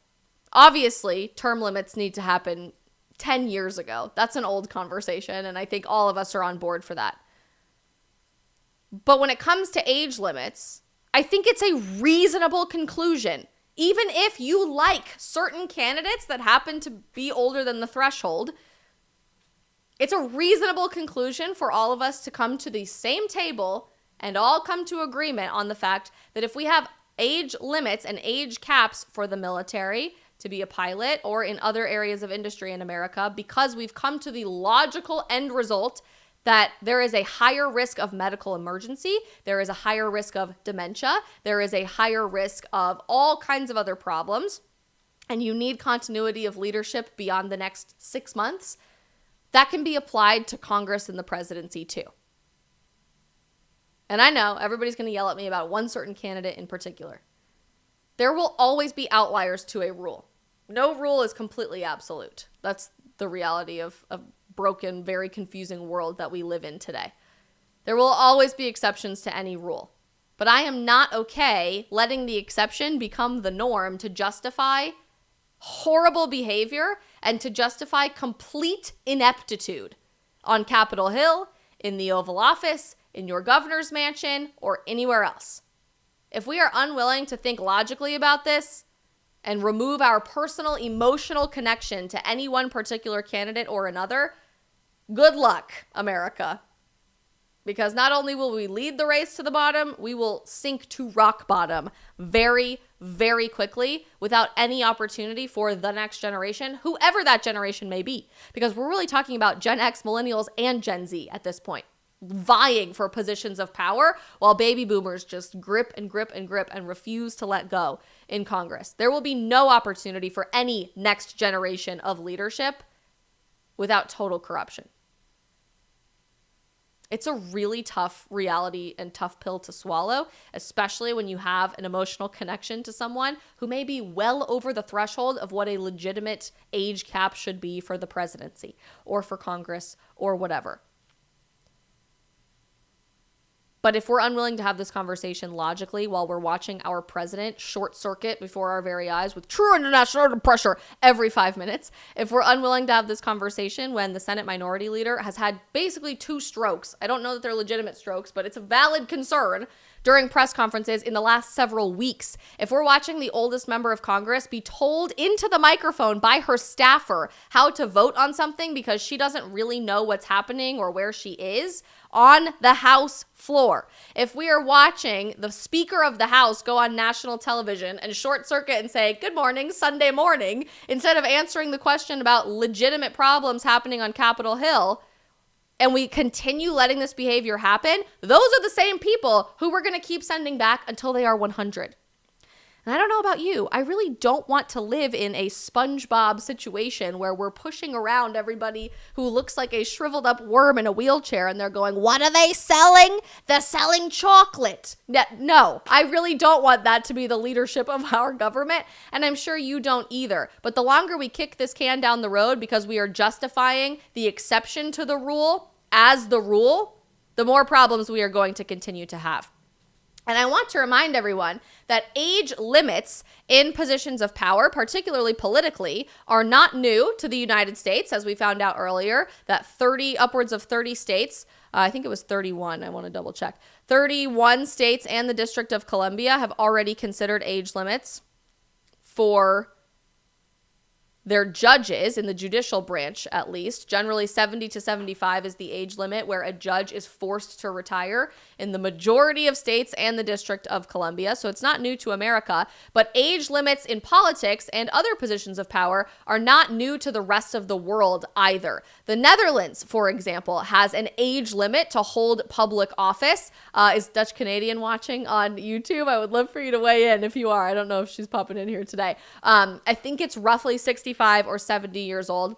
Obviously, term limits need to happen 10 years ago. That's an old conversation, and I think all of us are on board for that. But when it comes to age limits, I think it's a reasonable conclusion. Even if you like certain candidates that happen to be older than the threshold, it's a reasonable conclusion for all of us to come to the same table and all come to agreement on the fact that if we have age limits and age caps for the military to be a pilot or in other areas of industry in America, because we've come to the logical end result that there is a higher risk of medical emergency, there is a higher risk of dementia, there is a higher risk of all kinds of other problems, and you need continuity of leadership beyond the next 6 months, that can be applied to Congress and the presidency too. And I know everybody's going to yell at me about one certain candidate in particular. There will always be outliers to a rule. No rule is completely absolute. That's the reality of a broken, very confusing world that we live in today. There will always be exceptions to any rule. But I am not okay letting the exception become the norm to justify horrible behavior and to justify complete ineptitude on Capitol Hill, in the Oval Office, in your governor's mansion, or anywhere else. If we are unwilling to think logically about this and remove our personal emotional connection to any one particular candidate or another, good luck, America. Because not only will we lead the race to the bottom, we will sink to rock bottom very, very quickly without any opportunity for the next generation, whoever that generation may be. Because we're really talking about Gen X, millennials, and Gen Z at this point, vying for positions of power while baby boomers just grip and grip and grip and refuse to let go in Congress. There will be no opportunity for any next generation of leadership without total corruption. It's a really tough reality and tough pill to swallow, especially when you have an emotional connection to someone who may be well over the threshold of what a legitimate age cap should be for the presidency or for Congress or whatever. But if we're unwilling to have this conversation logically while we're watching our president short circuit before our very eyes with true international pressure every 5 minutes, if we're unwilling to have this conversation when the Senate Minority Leader has had basically 2 strokes, I don't know that they're legitimate strokes, but it's a valid concern during press conferences in the last several weeks. If we're watching the oldest member of Congress be told into the microphone by her staffer how to vote on something because she doesn't really know what's happening or where she is on the House floor. If we are watching the Speaker of the House go on national television and short circuit and say, "Good morning, Sunday morning," instead of answering the question about legitimate problems happening on Capitol Hill, and we continue letting this behavior happen, those are the same people who we're going to keep sending back until they are 100. And I don't know about you, I really don't want to live in a SpongeBob situation where we're pushing around everybody who looks like a shriveled up worm in a wheelchair and they're going, "What are they selling? They're selling chocolate." No, I really don't want that to be the leadership of our government, and I'm sure you don't either. But the longer we kick this can down the road because we are justifying the exception to the rule as the rule, the more problems we are going to continue to have. And I want to remind everyone that age limits in positions of power, particularly politically, are not new to the United States, as we found out earlier, that upwards of 30 states, I think it was 31, I want to double check, 31 states and the District of Columbia have already considered age limits for their judges in the judicial branch, at least. Generally, 70 to 75 is the age limit where a judge is forced to retire in the majority of states and the District of Columbia. So it's not new to America, but age limits in politics and other positions of power are not new to the rest of the world either. The Netherlands, for example, has an age limit to hold public office. Is Dutch Canadian watching on YouTube? I would love for you to weigh in if you are. I don't know if she's popping in here today. I think it's roughly 65 or 70 years old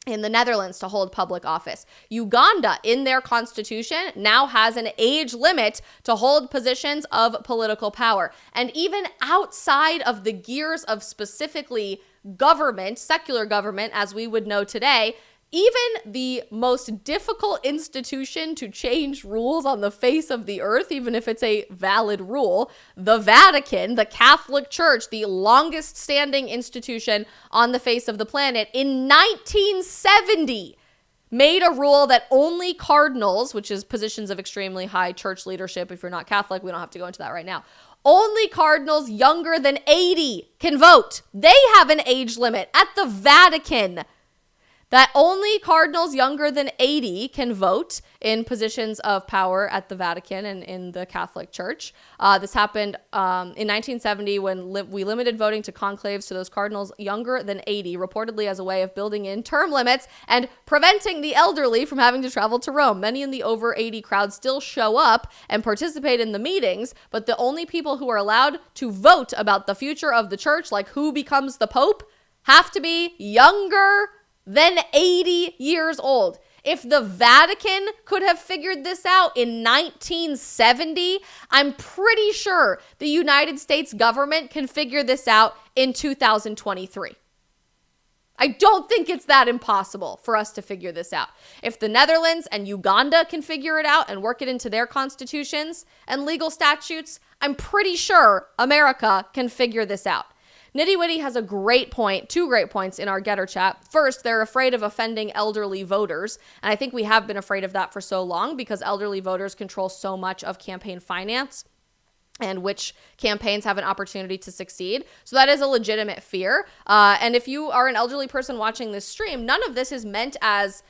in the Netherlands to hold public office. Uganda, in their constitution, now has an age limit to hold positions of political power. And even outside of the gears of specifically government, secular government, as we would know today, even the most difficult institution to change rules on the face of the earth, even if it's a valid rule, the Vatican, the Catholic Church, the longest standing institution on the face of the planet, in 1970 made a rule that only cardinals, which is positions of extremely high church leadership, if you're not Catholic, we don't have to go into that right now, only cardinals younger than 80 can vote. They have an age limit at the Vatican, that only cardinals younger than 80 can vote in positions of power at the Vatican and in the Catholic Church. This happened in 1970 when we limited voting to conclaves to those cardinals younger than 80, reportedly as a way of building in term limits and preventing the elderly from having to travel to Rome. Many in the over 80 crowd still show up and participate in the meetings, but the only people who are allowed to vote about the future of the church, like who becomes the pope, have to be younger than 80 years old. If the Vatican could have figured this out in 1970, I'm pretty sure the United States government can figure this out in 2023. I don't think it's that impossible for us to figure this out. If the Netherlands and Uganda can figure it out and work it into their constitutions and legal statutes, I'm pretty sure America can figure this out. Nitty Witty has a great point, two great points in our Getter chat. First, they're afraid of offending elderly voters. And I think we have been afraid of that for so long because elderly voters control so much of campaign finance and which campaigns have an opportunity to succeed. So that is a legitimate fear. And if you are an elderly person watching this stream, none of this is meant as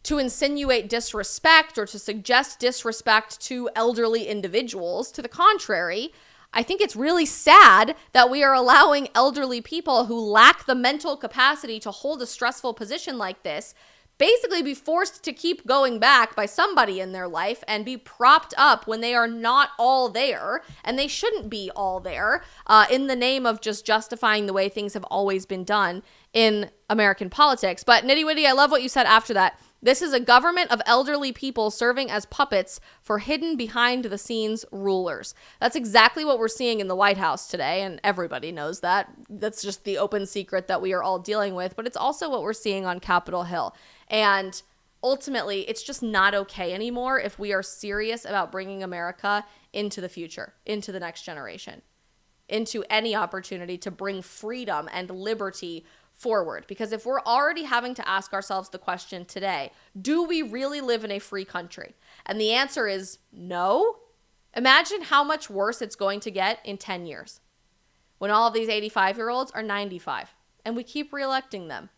to insinuate disrespect or to suggest disrespect to elderly individuals. To the contrary, I think it's really sad that we are allowing elderly people who lack the mental capacity to hold a stressful position like this basically be forced to keep going back by somebody in their life and be propped up when they are not all there, and they shouldn't be all there, in the name of just justifying the way things have always been done in American politics. But Nitty Witty, I love what you said after that. This is a government of elderly people serving as puppets for hidden behind the scenes rulers. That's exactly what we're seeing in the White House today, and everybody knows that. That's just the open secret that we are all dealing with, but it's also what we're seeing on Capitol Hill. And ultimately, it's just not okay anymore if we are serious about bringing America into the future, into the next generation, into any opportunity to bring freedom and liberty forward. Because if we're already having to ask ourselves the question today, do we really live in a free country? And the answer is no. Imagine how much worse it's going to get in 10 years when all of these 85-year-olds are 95 and we keep reelecting them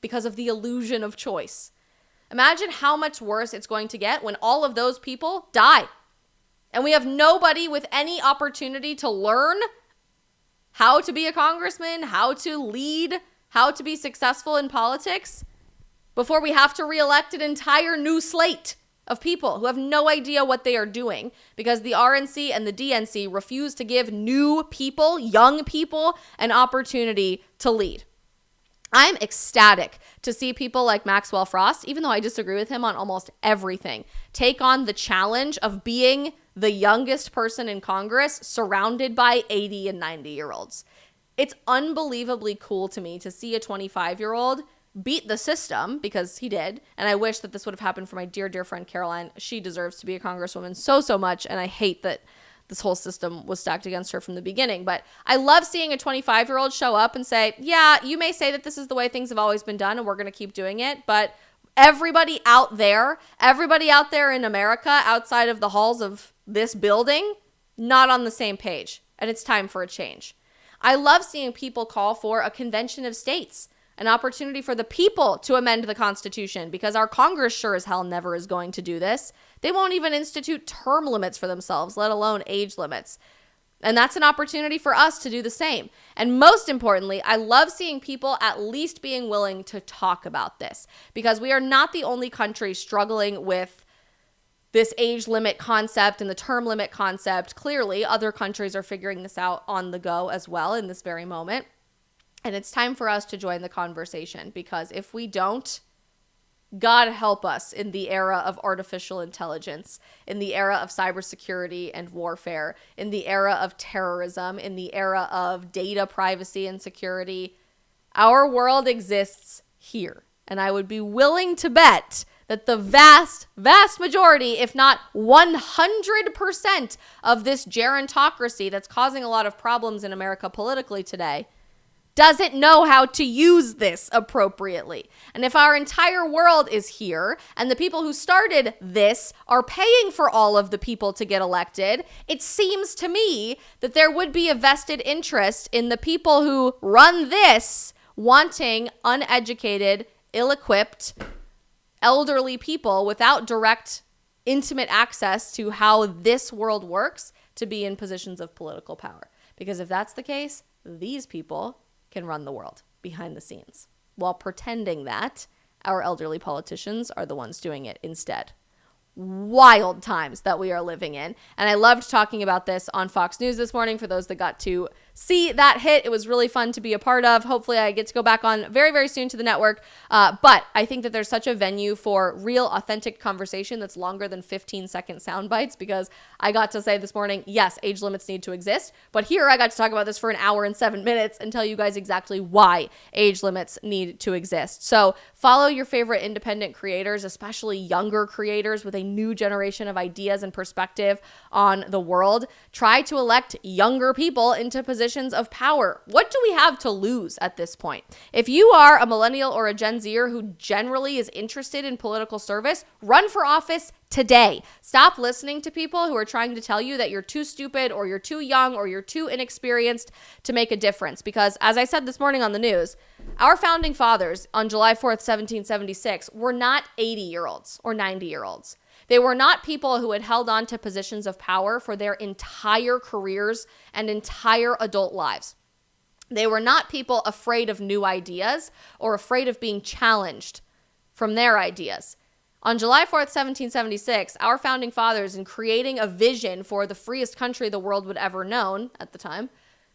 because of the illusion of choice. Imagine how much worse it's going to get when all of those people die and we have nobody with any opportunity to learn how to be a congressman, how to lead, how to be successful in politics before we have to reelect an entire new slate of people who have no idea what they are doing because the RNC and the DNC refuse to give new people, young people, an opportunity to lead. I'm ecstatic to see people like Maxwell Frost, even though I disagree with him on almost everything, take on the challenge of being the youngest person in Congress surrounded by 80 and 90-year-olds. It's unbelievably cool to me to see a 25-year-old beat the system, because he did, and I wish that this would have happened for my dear, dear friend Caroline. She deserves to be a congresswoman so, so much, and I hate that this whole system was stacked against her from the beginning. But I love seeing a 25-year-old show up and say, yeah, you may say that this is the way things have always been done and we're going to keep doing it, but everybody out there in America, outside of the halls of this building, not on the same page. And it's time for a change. I love seeing people call for a convention of states, an opportunity for the people to amend the Constitution, because our Congress sure as hell never is going to do this. They won't even institute term limits for themselves, let alone age limits. And that's an opportunity for us to do the same. And most importantly, I love seeing people at least being willing to talk about this, because we are not the only country struggling with this age limit concept and the term limit concept. Clearly, other countries are figuring this out on the go as well in this very moment. And it's time for us to join the conversation, because if we don't, God help us in the era of artificial intelligence, in the era of cybersecurity and warfare, in the era of terrorism, in the era of data privacy and security. Our world exists here. And I would be willing to bet that the vast, vast majority, if not 100% of this gerontocracy that's causing a lot of problems in America politically today doesn't know how to use this appropriately. And if our entire world is here and the people who started this are paying for all of the people to get elected, it seems to me that there would be a vested interest in the people who run this wanting uneducated, ill-equipped, elderly people without direct, intimate access to how this world works to be in positions of political power. Because if that's the case, these people can run the world behind the scenes while pretending that our elderly politicians are the ones doing it instead. Wild times that we are living in. And I loved talking about this on Fox News this morning for those that got to see that hit. It was really fun to be a part of. Hopefully I get to go back on very, very soon to the network. But I think that there's such a venue for real, authentic conversation that's longer than 15-second sound bites, because I got to say this morning, yes, age limits need to exist. But here I got to talk about this for an hour and 7 minutes and tell you guys exactly why age limits need to exist. So follow your favorite independent creators, especially younger creators with a new generation of ideas and perspective on the world. Try to elect younger people into positions of power. What do we have to lose at this point? If you are a millennial or a Gen Zer who generally is interested in political service, run for office today. Stop listening to people who are trying to tell you that you're too stupid or you're too young or you're too inexperienced to make a difference. Because as I said this morning on the news, our founding fathers on July 4th, 1776 were not 80-year-olds or 90-year-olds. They were not people who had held on to positions of power for their entire careers and entire adult lives. They were not people afraid of new ideas or afraid of being challenged from their ideas. On July 4th, 1776, our founding fathers, in creating a vision for the freest country the world would ever known at the time,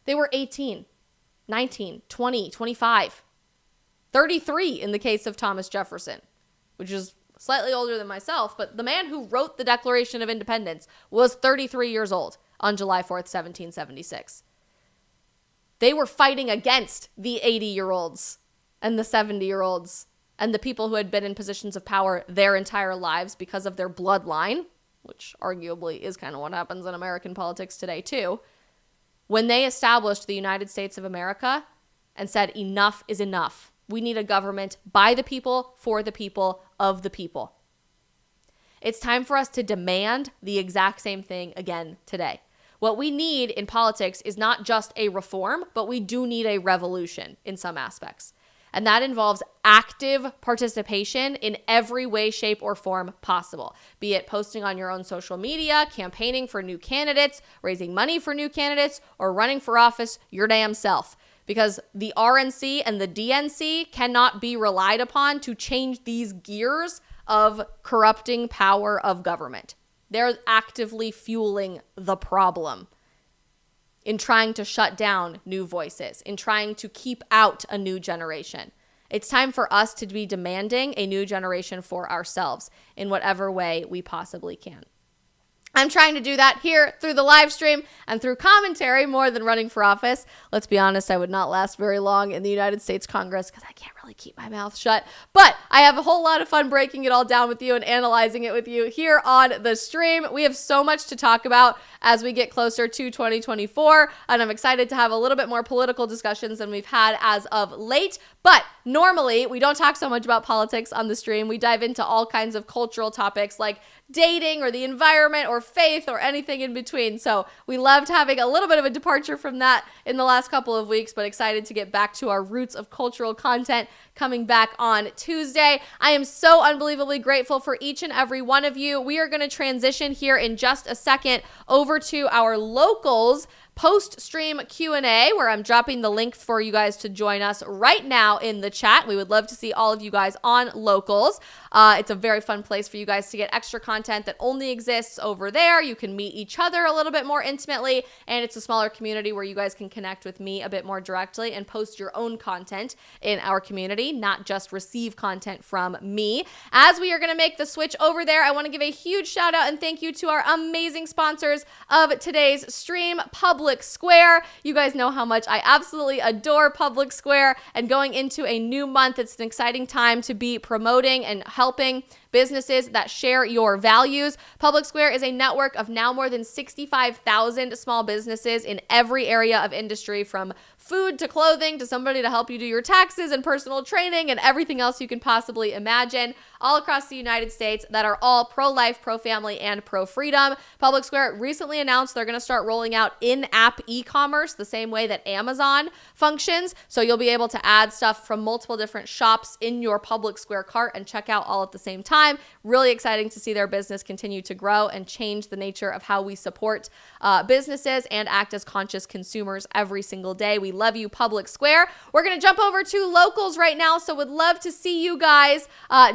they were 18, 19, 20, 25, 33 in the case of Thomas Jefferson, which is slightly older than myself, but the man who wrote the Declaration of Independence was 33 years old on July 4th, 1776. They were fighting against the 80-year-olds and the 70-year-olds and the people who had been in positions of power their entire lives because of their bloodline, which arguably is kind of what happens in American politics today too, when they established the United States of America and said enough is enough. We need a government by the people, for the people, of the people. It's time for us to demand the exact same thing again today. What we need in politics is not just a reform, but we do need a revolution in some aspects. And that involves active participation in every way, shape, or form possible. Be it posting on your own social media, campaigning for new candidates, raising money for new candidates, or running for office your damn self. Because the RNC and the DNC cannot be relied upon to change these gears of corrupting power of government. They're actively fueling the problem in trying to shut down new voices, in trying to keep out a new generation. It's time for us to be demanding a new generation for ourselves in whatever way we possibly can. I'm trying to do that here through the live stream and through commentary more than running for office. Let's be honest, I would not last very long in the United States Congress because I can't really really keep my mouth shut. But I have a whole lot of fun breaking it all down with you and analyzing it with you here on the stream. We have so much to talk about as we get closer to 2024, and I'm excited to have a little bit more political discussions than we've had as of late. But normally, we don't talk so much about politics on the stream. We dive into all kinds of cultural topics like dating or the environment or faith or anything in between. So we loved having a little bit of a departure from that in the last couple of weeks, but excited to get back to our roots of cultural content coming back on Tuesday. I am so unbelievably grateful for each and every one of you. We are going to transition here in just a second over to our locals post-stream Q&A, where I'm dropping the link for you guys to join us right now in the chat. We would love to see all of you guys on locals. It's a very fun place for you guys to get extra content that only exists over there. You can meet each other a little bit more intimately, and it's a smaller community where you guys can connect with me a bit more directly and post your own content in our community, not just receive content from me. As we are going to make the switch over there, I want to give a huge shout out and thank you to our amazing sponsors of today's stream, Public Square. You guys know how much I absolutely adore Public Square, and going into a new month, it's an exciting time to be promoting and helping businesses that share your values. Public Square is a network of now more than 65,000 small businesses in every area of industry, from food to clothing to somebody to help you do your taxes and personal training and everything else you can possibly imagine, all across the United States, that are all pro-life, pro-family, and pro-freedom. Public Square recently announced they're going to start rolling out in-app e-commerce the same way that Amazon functions. So you'll be able to add stuff from multiple different shops in your Public Square cart and check out all at the same time. Really exciting to see their business continue to grow and change the nature of how we support businesses and act as conscious consumers every single day. We love you, Public Square. We're going to jump over to locals right now, so would love to see you guys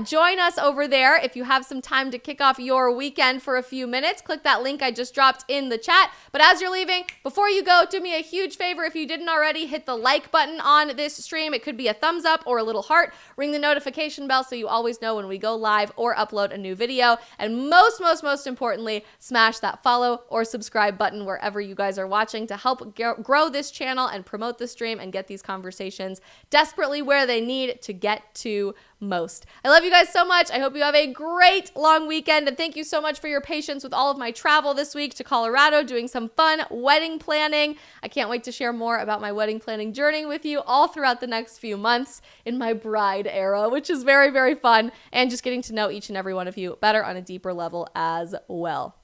join us over there. If you have some time to kick off your weekend for a few minutes, click that link I just dropped in the chat. But as you're leaving, before you go, do me a huge favor. If you didn't already, hit the like button on this stream. It could be a thumbs up or a little heart. Ring the notification bell so you always know when we go live or upload a new video. And most importantly, smash that follow or subscribe button wherever you guys are watching to help grow this channel and promote the stream and get these conversations desperately where they need to get to most. I love you guys so much. I hope you have a great long weekend, and thank you so much for your patience with all of my travel this week to Colorado, doing some fun wedding planning. I can't wait to share more about my wedding planning journey with you all throughout the next few months in my bride era, which is very, very fun, and just getting to know each and every one of you better on a deeper level as well.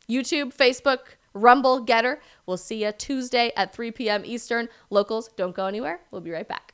YouTube, Facebook, Rumble, Getter. We'll see you Tuesday at 3 p.m. Eastern. Locals, don't go anywhere. We'll be right back.